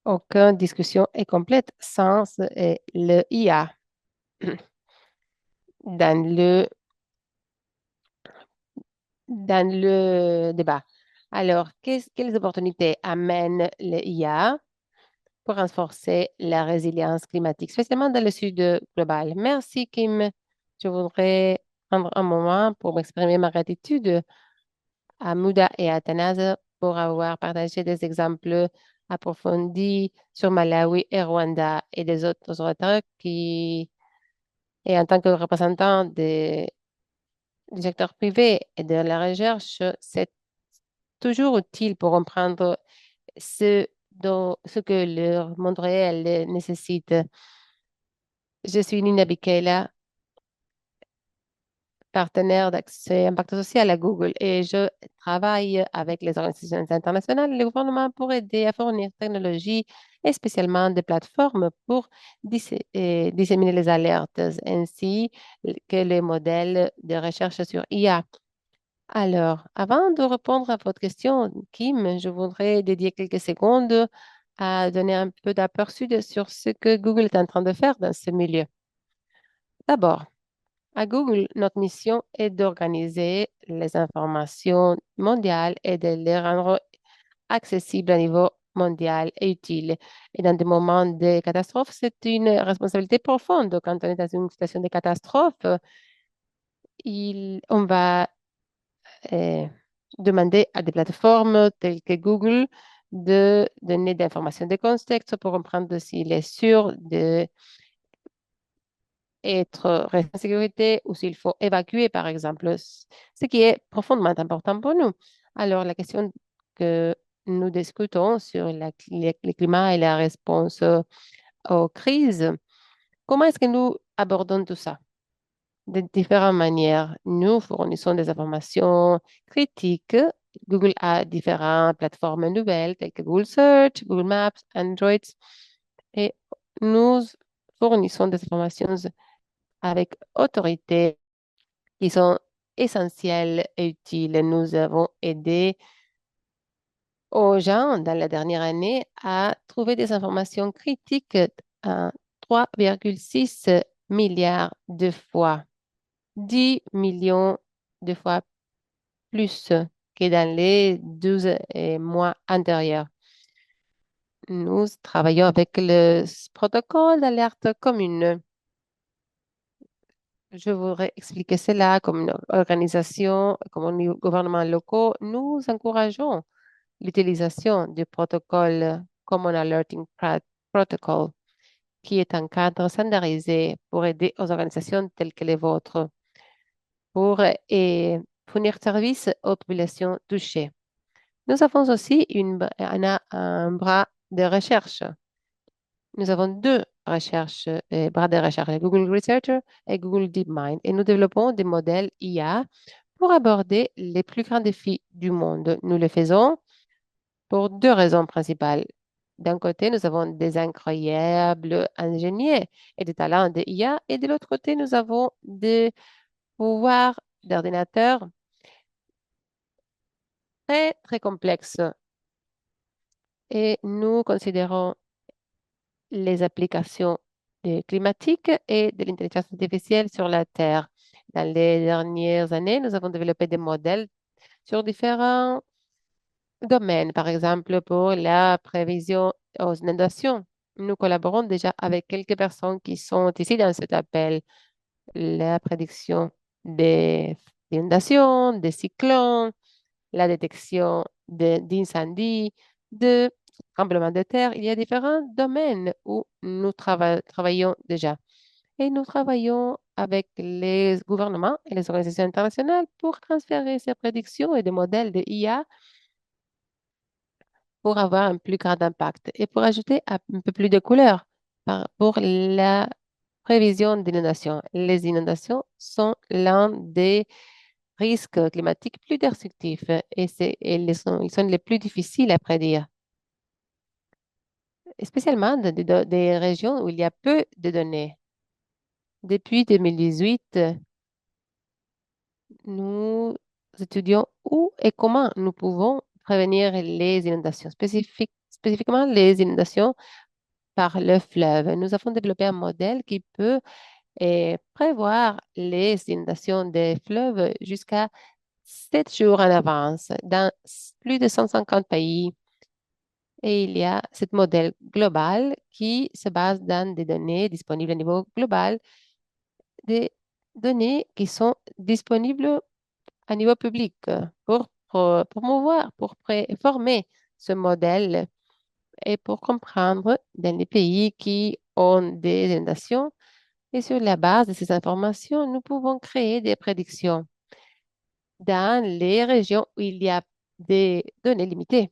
Aucune discussion est complète sans le IA dans le débat. Alors, quelles opportunités amène le IA pour renforcer la résilience climatique, spécialement dans le sud global? Merci, Kim. Je voudrais prendre un moment pour m'exprimer ma gratitude à Muda et à Athanase pour avoir partagé des exemples approfondis sur Malawi et Rwanda et des autres orateurs et en tant que représentant du secteur privé et de la recherche, c'est toujours utile pour comprendre ce que le monde réel nécessite. Je suis Nina Bikela, partenaire d'accès impact social à Google et je travaille avec les organisations internationales et le gouvernement pour aider à fournir technologies et spécialement des plateformes pour disséminer les alertes ainsi que les modèles de recherche sur IA. Alors, avant de répondre à votre question, Kim, je voudrais dédier quelques secondes à donner un peu d'aperçu sur ce que Google est en train de faire dans ce milieu. D'abord, à Google, notre mission est d'organiser les informations mondiales et de les rendre accessibles à niveau mondiale est utile. Et dans des moments de catastrophe, c'est une responsabilité profonde. Quand on est dans une situation de catastrophe, on va euh, demander à des plateformes telles que Google de donner des informations de contexte pour comprendre s'il est sûr d'être resté en sécurité ou s'il faut évacuer, par exemple, ce qui est profondément important pour nous. Alors, la question que nous discutons sur le climat et la réponse aux crises, comment est-ce que nous abordons tout ça? De différentes manières. Nous fournissons des informations critiques. Google a différentes plateformes nouvelles telles que Google Search, Google Maps, Android. Et nous fournissons des informations avec autorité qui sont essentielles et utiles. Nous avons aidé aux gens dans la dernière année à trouver des informations critiques à 3,6 milliards de fois. 10 millions de fois plus que dans les 12 mois antérieurs. Nous travaillons avec le protocole d'alerte commune. Je voudrais expliquer cela comme une organisation, comme un gouvernement local. Nous encourageons l'utilisation du protocole Common Alerting Protocol, qui est un cadre standardisé pour aider aux organisations telles que les vôtres pour fournir service aux populations touchées. Nous avons aussi un bras de recherche. Nous avons deux bras de recherche, Google Researcher et Google DeepMind, et nous développons des modèles IA pour aborder les plus grands défis du monde. Nous le faisons pour deux raisons principales. D'un côté, nous avons des incroyables ingénieurs et des talents de IA, et de l'autre côté, nous avons des pouvoirs d'ordinateur très, très complexes. Et nous considérons les applications climatiques et de l'intelligence artificielle sur la Terre. Dans les dernières années, nous avons développé des modèles sur différents domaines, par exemple pour la prévision aux inondations. Nous collaborons déjà avec quelques personnes qui sont ici dans cet appel. La prédiction des inondations, des cyclones, la détection d'incendies, de tremblements de terre. Il y a différents domaines où nous travaillons déjà. Et nous travaillons avec les gouvernements et les organisations internationales pour transférer ces prédictions et des modèles de IA pour avoir un plus grand impact et pour ajouter un peu plus de couleurs pour la prévision d'inondations. Les inondations sont l'un des risques climatiques plus destructifs et ils sont les plus difficiles à prédire, spécialement dans des régions où il y a peu de données. Depuis 2018, nous étudions où et comment nous pouvons prévenir les inondations, spécifiquement les inondations par le fleuve. Nous avons développé un modèle qui peut prévoir les inondations des fleuves jusqu'à 7 jours en avance dans plus de 150 pays. Et il y a ce modèle global qui se base dans des données disponibles au niveau global, des données qui sont disponibles à niveau public pour promouvoir, former ce modèle et pour comprendre dans les pays qui ont des inondations. Et sur la base de ces informations, nous pouvons créer des prédictions dans les régions où il y a des données limitées.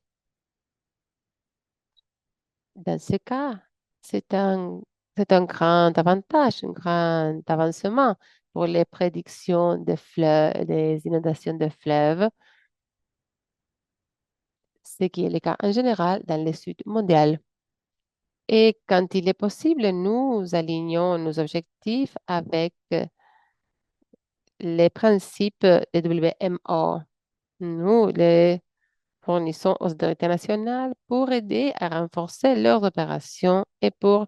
Dans ce cas, c'est un, c'est un grand avantage, un grand avancement pour les prédictions des inondations de fleuves, ce qui est le cas en général dans le sud mondial. Et quand il est possible, nous alignons nos objectifs avec les principes de WMO. Nous les fournissons aux autorités nationales pour aider à renforcer leurs opérations et pour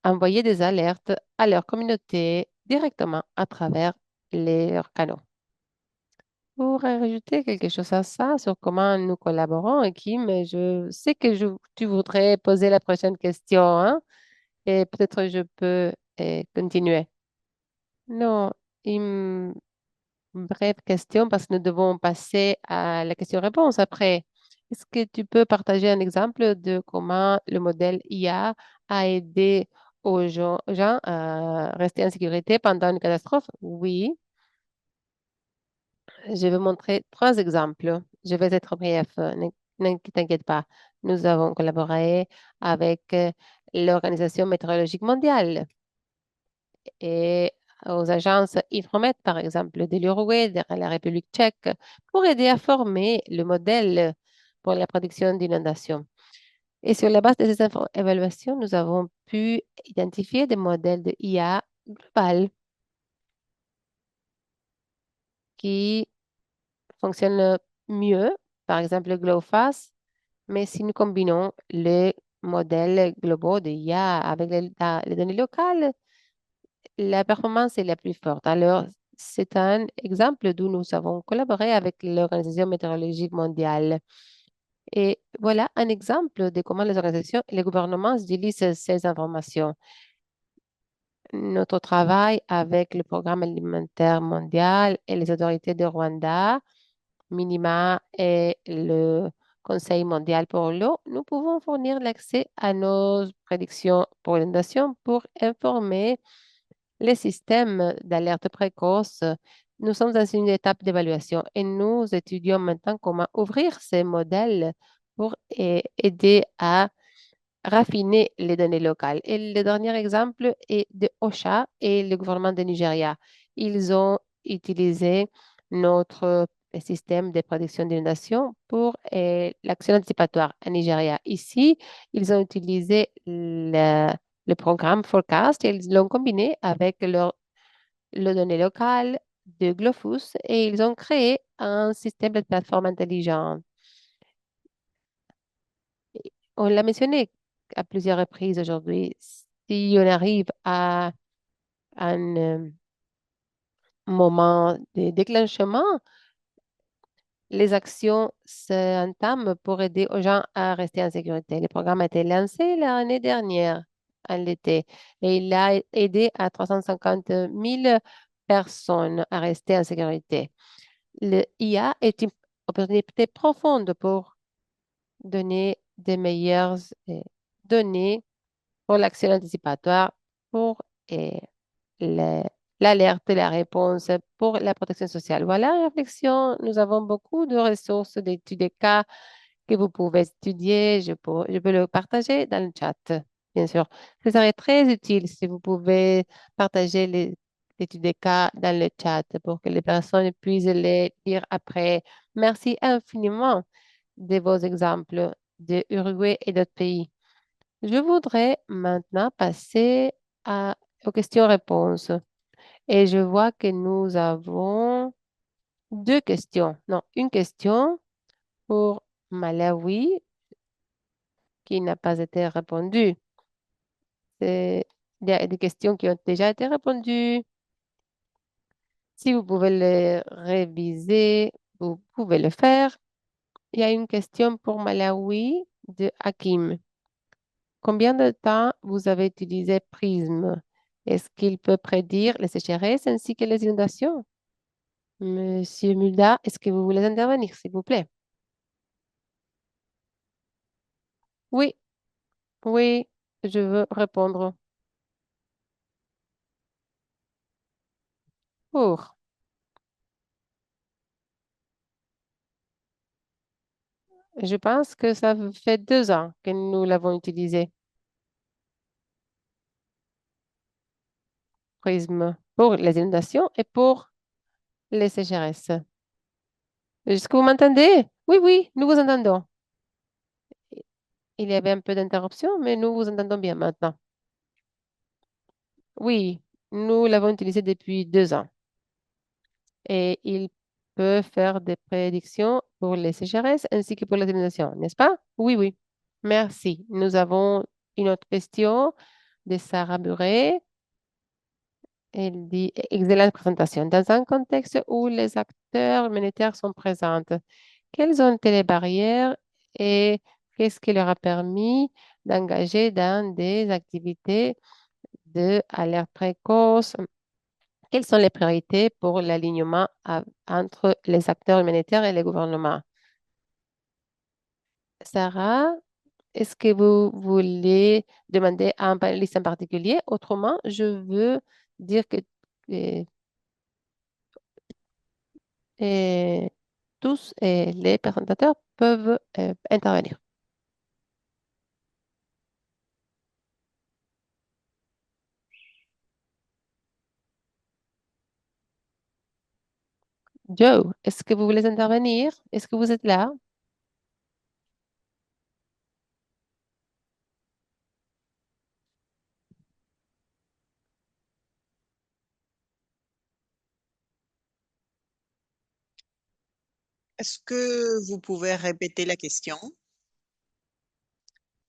envoyer des alertes à leur communauté directement à travers leurs canaux. pourrais rajouter quelque chose à ça sur comment nous collaborons, Kim. Je sais que tu voudrais poser la prochaine question, hein, et peut-être je peux continuer. Non, une brève question parce que nous devons passer à la question-réponse après. Est-ce que tu peux partager un exemple de comment le modèle IA a aidé gens à rester en sécurité pendant une catastrophe? Oui. Je vais montrer trois exemples. Je vais être bref, ne t'inquiète pas. Nous avons collaboré avec l'Organisation météorologique mondiale et aux agences IFROMET, par exemple, de l'Uruguay, de la République tchèque, pour aider à former le modèle pour la prédiction d'inondations. Et sur la base de ces évaluations, nous avons pu identifier des modèles de IA global qui fonctionnent mieux, par exemple le GLOWFAST. Mais si nous combinons les modèles globaux de IA avec les données locales, la performance est la plus forte. Alors, c'est un exemple d'où nous avons collaboré avec l'Organisation météorologique mondiale. Et voilà un exemple de comment les organisations et les gouvernements utilisent ces informations. Notre travail avec le Programme alimentaire mondial et les autorités de Rwanda Minima et le Conseil mondial pour l'eau, nous pouvons fournir l'accès à nos prédictions pour l'inondation pour informer les systèmes d'alerte précoce. Nous sommes dans une étape d'évaluation et nous étudions maintenant comment ouvrir ces modèles pour aider à raffiner les données locales. Et le dernier exemple est de OSHA et le gouvernement de Nigeria. Ils ont utilisé notre système de prédiction d'inondation pour l'action anticipatoire à Nigeria. Ici, ils ont utilisé le programme Forecast et ils l'ont combiné avec le données locales de Glofus et ils ont créé un système de plateforme intelligente. On l'a mentionné à plusieurs reprises aujourd'hui. Si on arrive à un moment de déclenchement, les actions s'entament pour aider aux gens à rester en sécurité. Le programme a été lancé l'année dernière, en l'été, et il a aidé à 350 000 personnes à rester en sécurité. Le IA est une opportunité profonde pour donner des meilleures données pour l'action anticipatoire, pour euh, le- l'alerte et la réponse, pour la protection sociale. Voilà la réflexion. Nous avons beaucoup de ressources d'études de cas que vous pouvez étudier. Je peux le partager dans le chat, bien sûr. Ce serait très utile si vous pouvez partager les études de cas dans le chat pour que les personnes puissent les lire après. Merci infiniment de vos exemples de Uruguay et d'autres pays. Je voudrais maintenant passer aux questions-réponses. Et je vois que nous avons deux questions. Non, une question pour Malawi qui n'a pas été répondue. Il y a des questions qui ont déjà été répondues. Si vous pouvez les réviser, vous pouvez le faire. Il y a une question pour Malawi de Hakim. Combien de temps vous avez utilisé Prism? Est-ce qu'il peut prédire les sécheresses ainsi que les inondations? Monsieur Mulda, est-ce que vous voulez intervenir, s'il vous plaît? Oui, oui, je veux répondre. Pour. Je pense que ça fait 2 ans que nous l'avons utilisé, Prism, pour les inondations et pour les sécheresses. Est-ce que vous m'entendez? Oui, oui, nous vous entendons. Il y avait un peu d'interruption, mais nous vous entendons bien maintenant. Oui, nous l'avons utilisé depuis 2 ans et il peut faire des prédictions pour les sécheresses ainsi que pour les inondations, n'est-ce pas? Oui, oui. Merci. Nous avons une autre question de Sarah Buret. Elle dit, excellente présentation. Dans un contexte où les acteurs humanitaires sont présents, quelles ont été les barrières et qu'est-ce qui leur a permis d'engager dans des activités de alerte précoce? Quelles sont les priorités pour l'alignement entre les acteurs humanitaires et les gouvernements? Sarah, est-ce que vous voulez demander à un panéliste en particulier? Autrement, je veux dire que euh, euh, tous les présentateurs peuvent intervenir. Joe, est-ce que vous voulez intervenir? Est-ce que vous êtes là? Est-ce que vous pouvez répéter la question?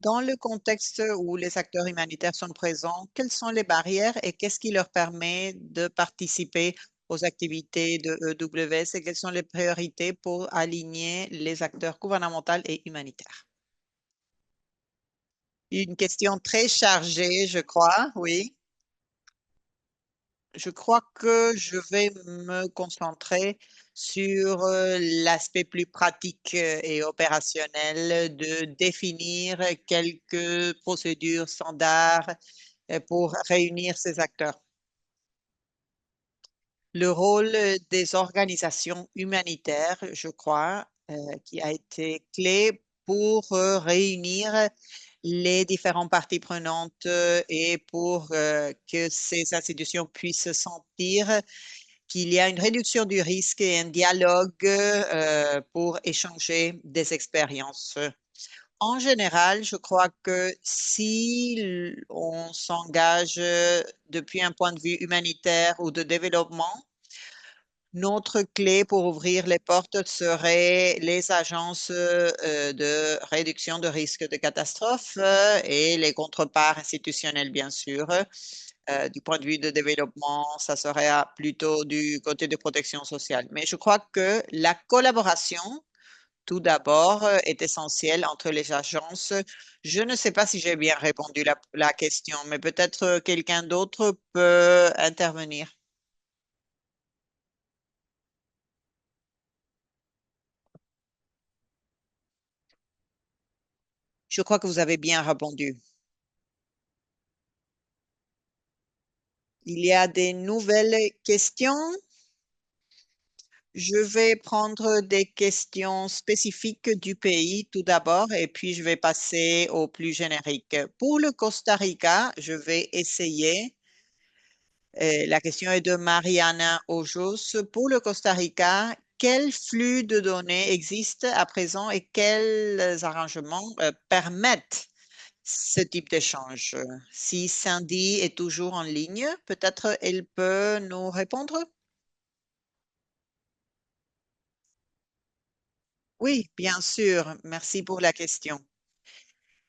Dans le contexte où les acteurs humanitaires sont présents, quelles sont les barrières et qu'est-ce qui leur permet de participer aux activités de EWS et quelles sont les priorités pour aligner les acteurs gouvernementaux et humanitaires? Une question très chargée, je crois, oui. Je crois que je vais me concentrer sur l'aspect plus pratique et opérationnel de définir quelques procédures standards pour réunir ces acteurs. Le rôle des organisations humanitaires, je crois, qui a été clé pour réunir les différentes parties prenantes et pour que ces institutions puissent sentir qu'il y a une réduction du risque et un dialogue pour échanger des expériences. En général, je crois que si on s'engage depuis un point de vue humanitaire ou de développement, notre clé pour ouvrir les portes serait les agences de réduction de risque de catastrophe et les contreparts institutionnels, bien sûr. Du point de vue de développement, ça serait plutôt du côté de protection sociale. Mais je crois que la collaboration, tout d'abord, est essentielle entre les agences. Je ne sais pas si j'ai bien répondu la question, mais peut-être quelqu'un d'autre peut intervenir. Je crois que vous avez bien répondu. Il y a des nouvelles questions. Je vais prendre des questions spécifiques du pays tout d'abord et puis je vais passer au plus générique. Pour le Costa Rica, je vais essayer. La question est de Mariana Ojos. Pour le Costa Rica, quel flux de données existe à présent et quels arrangements permettent ce type d'échange? Si Cindy est toujours en ligne, peut-être elle peut nous répondre? Oui, bien sûr. Merci pour la question.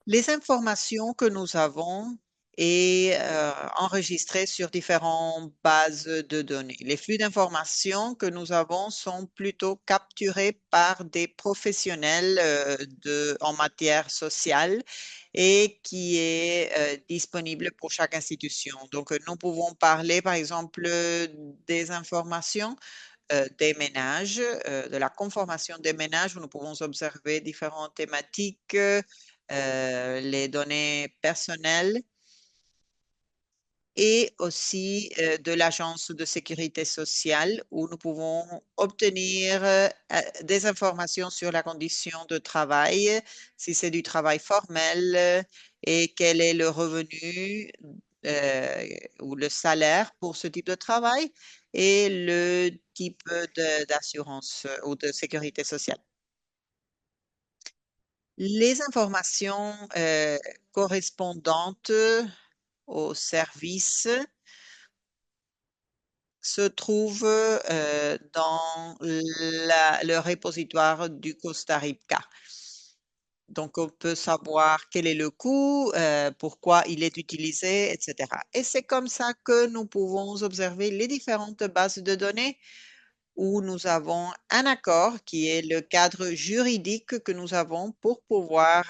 Les informations que nous avons est enregistrées sur différentes bases de données. Les flux d'informations que nous avons sont plutôt capturés par des professionnels en matière sociale et qui est disponible pour chaque institution. Donc, nous pouvons parler, par exemple, des informations des ménages, de la conformation des ménages, où nous pouvons observer différentes thématiques, les données personnelles et aussi de l'Agence de sécurité sociale, où nous pouvons obtenir des informations sur la condition de travail, si c'est du travail formel et quel est le revenu euh, ou le salaire pour ce type de travail et le type d'assurance ou de sécurité sociale. Les informations correspondantes au service se trouvent dans le répositoire du Costa Rica. Donc, on peut savoir quel est le coût, pourquoi il est utilisé, etc. Et c'est comme ça que nous pouvons observer les différentes bases de données où nous avons un accord qui est le cadre juridique que nous avons pour pouvoir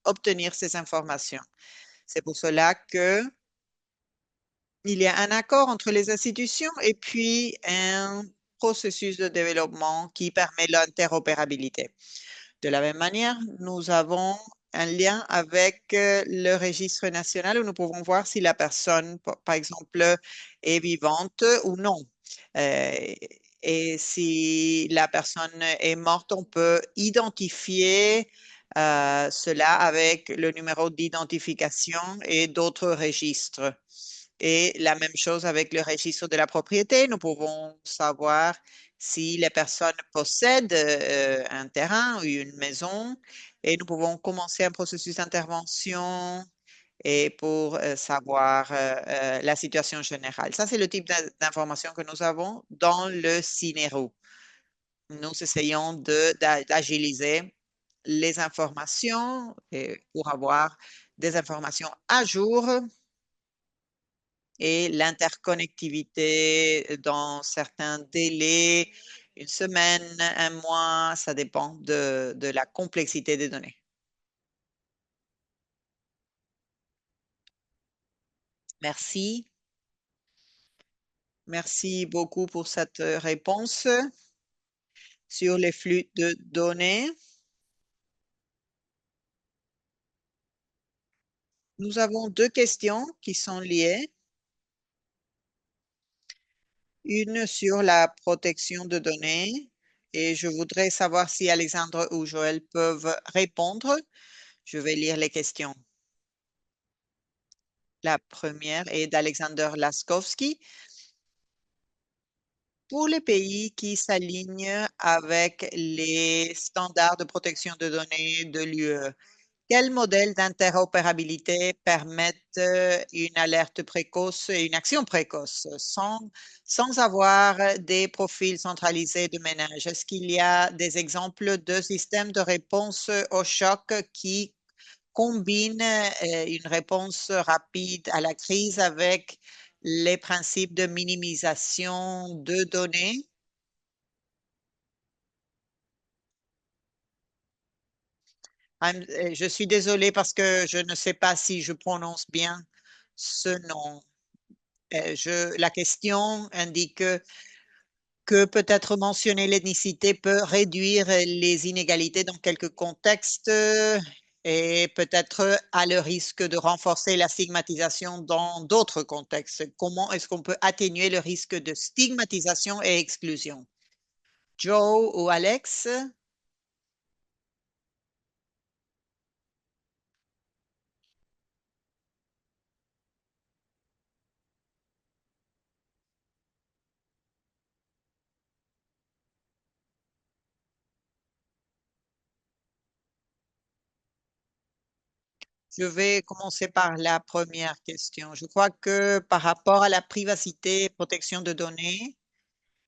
obtenir ces informations. C'est pour cela que il y a un accord entre les institutions et puis un processus de développement qui permet l'interopérabilité. De la même manière, nous avons un lien avec le registre national où nous pouvons voir si la personne, par exemple, est vivante ou non. Euh, et si la personne est morte, on peut identifier cela avec le numéro d'identification et d'autres registres. Et la même chose avec le registre de la propriété. Nous pouvons savoir si les personnes possèdent un terrain ou une maison et nous pouvons commencer un processus d'intervention et pour savoir la situation générale. Ça, c'est le type d'information que nous avons dans le CINERO. Nous essayons d'agiliser les informations pour avoir des informations à jour et l'interconnectivité dans certains délais, une semaine, un mois, ça dépend de la complexité des données. Merci. Merci beaucoup pour cette réponse sur les flux de données. Nous avons deux questions qui sont liées. Une sur la protection de données et je voudrais savoir si Alexandre ou Joël peuvent répondre. Je vais lire les questions. La première est d'Alexander Laskowski. Pour les pays qui s'alignent avec les standards de protection de données de l'UE, quels modèles d'interopérabilité permettent une alerte précoce et une action précoce sans avoir des profils centralisés de ménage? Est-ce qu'il y a des exemples de systèmes de réponse au choc qui combinent une réponse rapide à la crise avec les principes de minimisation de données? Je suis désolée parce que je ne sais pas si je prononce bien ce nom. La question indique que peut-être mentionner l'ethnicité peut réduire les inégalités dans quelques contextes et peut-être à le risque de renforcer la stigmatisation dans d'autres contextes. Comment est-ce qu'on peut atténuer le risque de stigmatisation et exclusion? Joe ou Alex? Je vais commencer par la première question. Je crois que par rapport à la privacité et protection de données,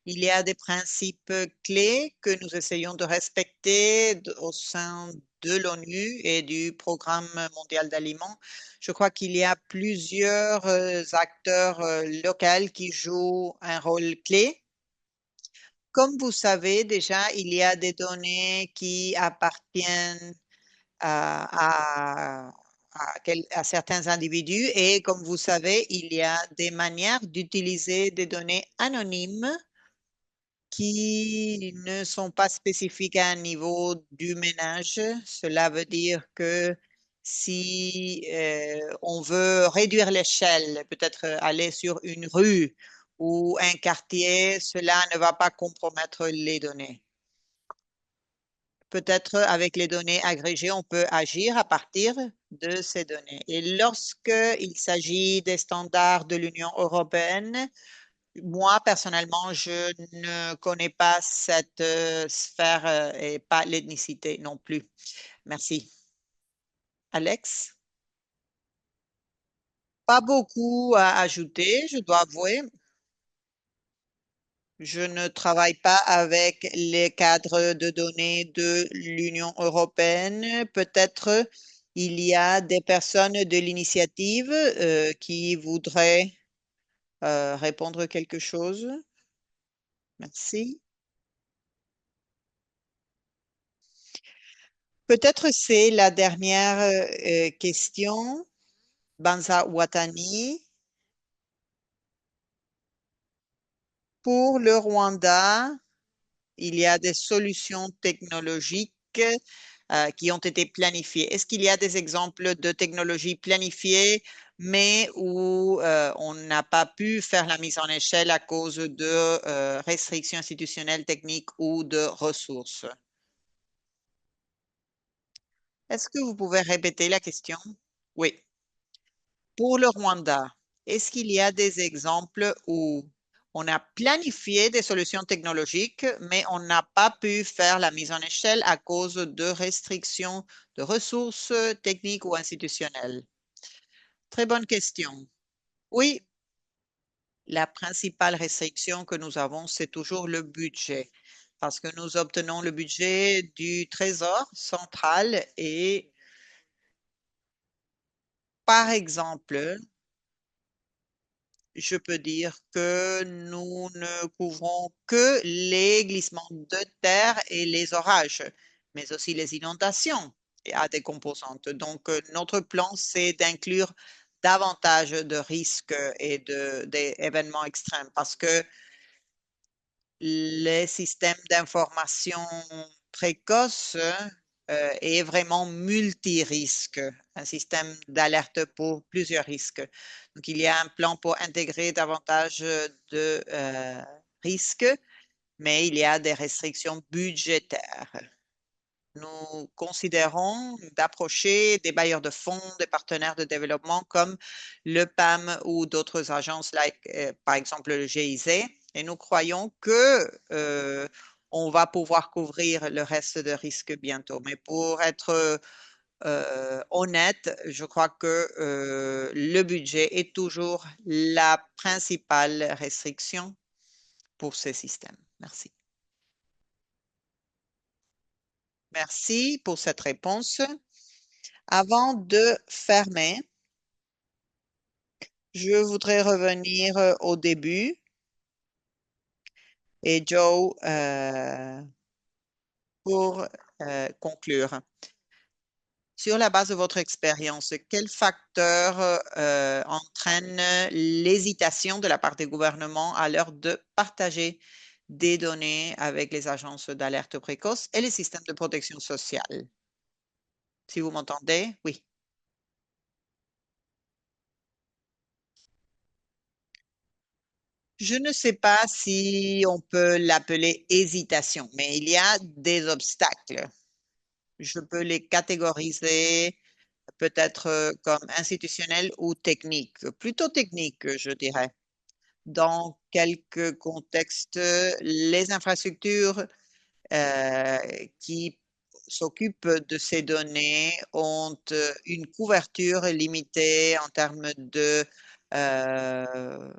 il y a des principes clés que nous essayons de respecter au sein de l'ONU et du Programme mondial d'aliments. Je crois qu'il y a plusieurs acteurs locaux qui jouent un rôle clé. Comme vous savez déjà, il y a des données qui appartiennent à, à certains individus et comme vous savez, il y a des manières d'utiliser des données anonymes qui ne sont pas spécifiques à un niveau du ménage. Cela veut dire que si on veut réduire l'échelle, peut-être aller sur une rue ou un quartier, cela ne va pas compromettre les données. Peut-être avec les données agrégées, on peut agir à partir de ces données. Et lorsque il s'agit des standards de l'Union européenne, moi, personnellement, je ne connais pas cette sphère et pas l'ethnicité non plus. Merci. Alex? Pas beaucoup à ajouter, je dois avouer. Je ne travaille pas avec les cadres de données de l'Union européenne. Peut-être il y a des personnes de l'initiative qui voudraient répondre quelque chose. Merci. Peut-être c'est la dernière question. Banza Watani. Pour le Rwanda, il y a des solutions technologiques qui ont été planifiées. Est-ce qu'il y a des exemples de technologies planifiées, mais où on n'a pas pu faire la mise en échelle à cause de restrictions institutionnelles, techniques ou de ressources? Est-ce que vous pouvez répéter la question? Oui. Pour le Rwanda, est-ce qu'il y a des exemples où on a planifié des solutions technologiques, mais on n'a pas pu faire la mise en échelle à cause de restrictions de ressources techniques ou institutionnelles? Très bonne question. Oui, la principale restriction que nous avons, c'est toujours le budget, parce que nous obtenons le budget du Trésor central et, par exemple, je peux dire que nous ne couvrons que les glissements de terre et les orages, mais aussi les inondations à des composantes. Donc, notre plan, c'est d'inclure davantage de risques et d'événements extrêmes parce que les systèmes d'information précoce est vraiment multirisque, un système d'alerte pour plusieurs risques. Donc, il y a un plan pour intégrer davantage de risques, mais il y a des restrictions budgétaires. Nous considérons d'approcher des bailleurs de fonds, des partenaires de développement comme le PAM ou d'autres agences, par exemple le GIZ, et nous croyons que on va pouvoir couvrir le reste des risques bientôt. Mais pour être honnête, je crois que le budget est toujours la principale restriction pour ces systèmes. Merci. Merci pour cette réponse. Avant de fermer, je voudrais revenir au début et Joe pour conclure. Sur la base de votre expérience, quels facteurs entraînent l'hésitation de la part des gouvernements à l'heure de partager des données avec les agences d'alerte précoce et les systèmes de protection sociale? Si vous m'entendez, oui. Je ne sais pas si on peut l'appeler hésitation, mais il y a des obstacles. Je peux les catégoriser peut-être comme institutionnels ou techniques, plutôt techniques, je dirais. Dans quelques contextes, les infrastructures euh, qui s'occupent de ces données ont une couverture limitée en termes euh,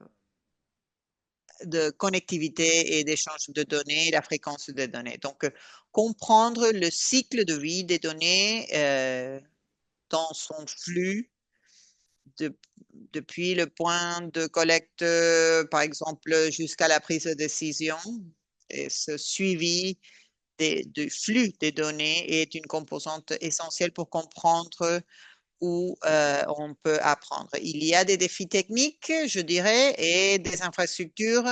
de connectivité et d'échange de données, la fréquence des données. Donc, comprendre le cycle de vie des données dans son flux de- depuis le point de collecte, par exemple, jusqu'à la prise de décision. Et ce suivi du flux des données est une composante essentielle pour comprendre où on peut apprendre. Il y a des défis techniques, je dirais, et des infrastructures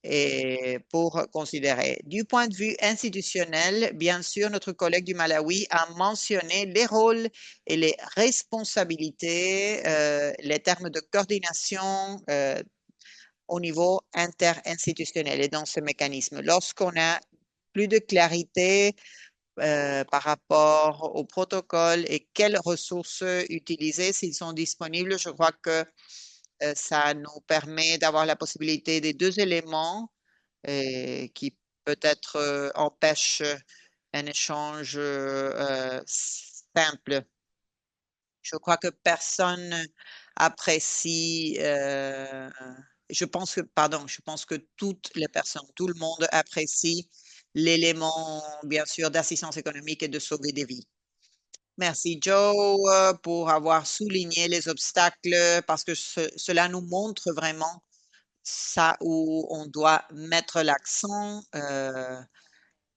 et pour considérer. Du point de vue institutionnel, bien sûr, notre collègue du Malawi a mentionné les rôles et les responsabilités, les termes de coordination au niveau interinstitutionnel et dans ce mécanisme. Lorsqu'on a plus de clarité par rapport au protocole et quelles ressources utiliser, s'ils sont disponibles, je crois que ça nous permet d'avoir la possibilité des deux éléments qui peut-être empêchent un échange simple. Je crois que personne apprécie je pense que toutes les personnes, tout le monde apprécie l'élément, bien sûr, d'assistance économique et de sauver des vies. Merci Joe pour avoir souligné les obstacles parce que cela nous montre vraiment ça où on doit mettre l'accent.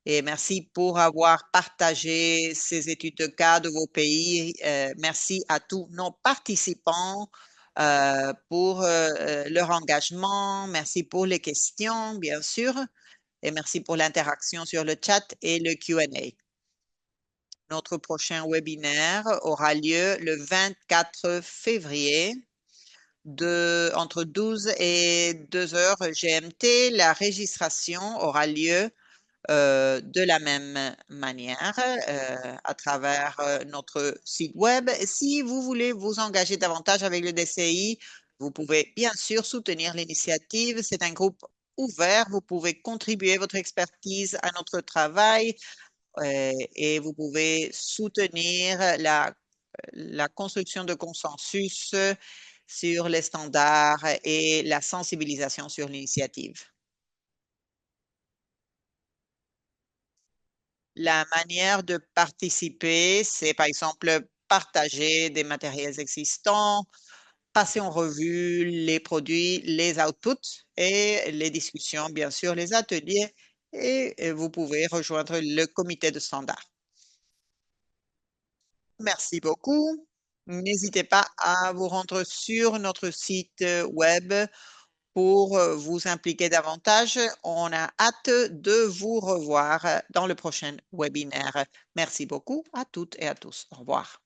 Et merci pour avoir partagé ces études de cas de vos pays. Merci à tous nos participants pour leur engagement. Merci pour les questions, bien sûr. Et merci pour l'interaction sur le chat et le Q&A. Notre prochain webinaire aura lieu le 24 février entre 12 et 2 heures GMT. La registration aura lieu de la même manière à travers notre site web. Si vous voulez vous engager davantage avec le DCI, vous pouvez bien sûr soutenir l'initiative. C'est un groupe ouvert. Vous pouvez contribuer votre expertise à notre travail et vous pouvez soutenir la construction de consensus sur les standards et la sensibilisation sur l'initiative. La manière de participer, c'est par exemple partager des matériels existants, passer en revue les produits, les outputs et les discussions, bien sûr, les ateliers, et vous pouvez rejoindre le comité de standard. Merci beaucoup. N'hésitez pas à vous rendre sur notre site web pour vous impliquer davantage. On a hâte de vous revoir dans le prochain webinaire. Merci beaucoup à toutes et à tous. Au revoir.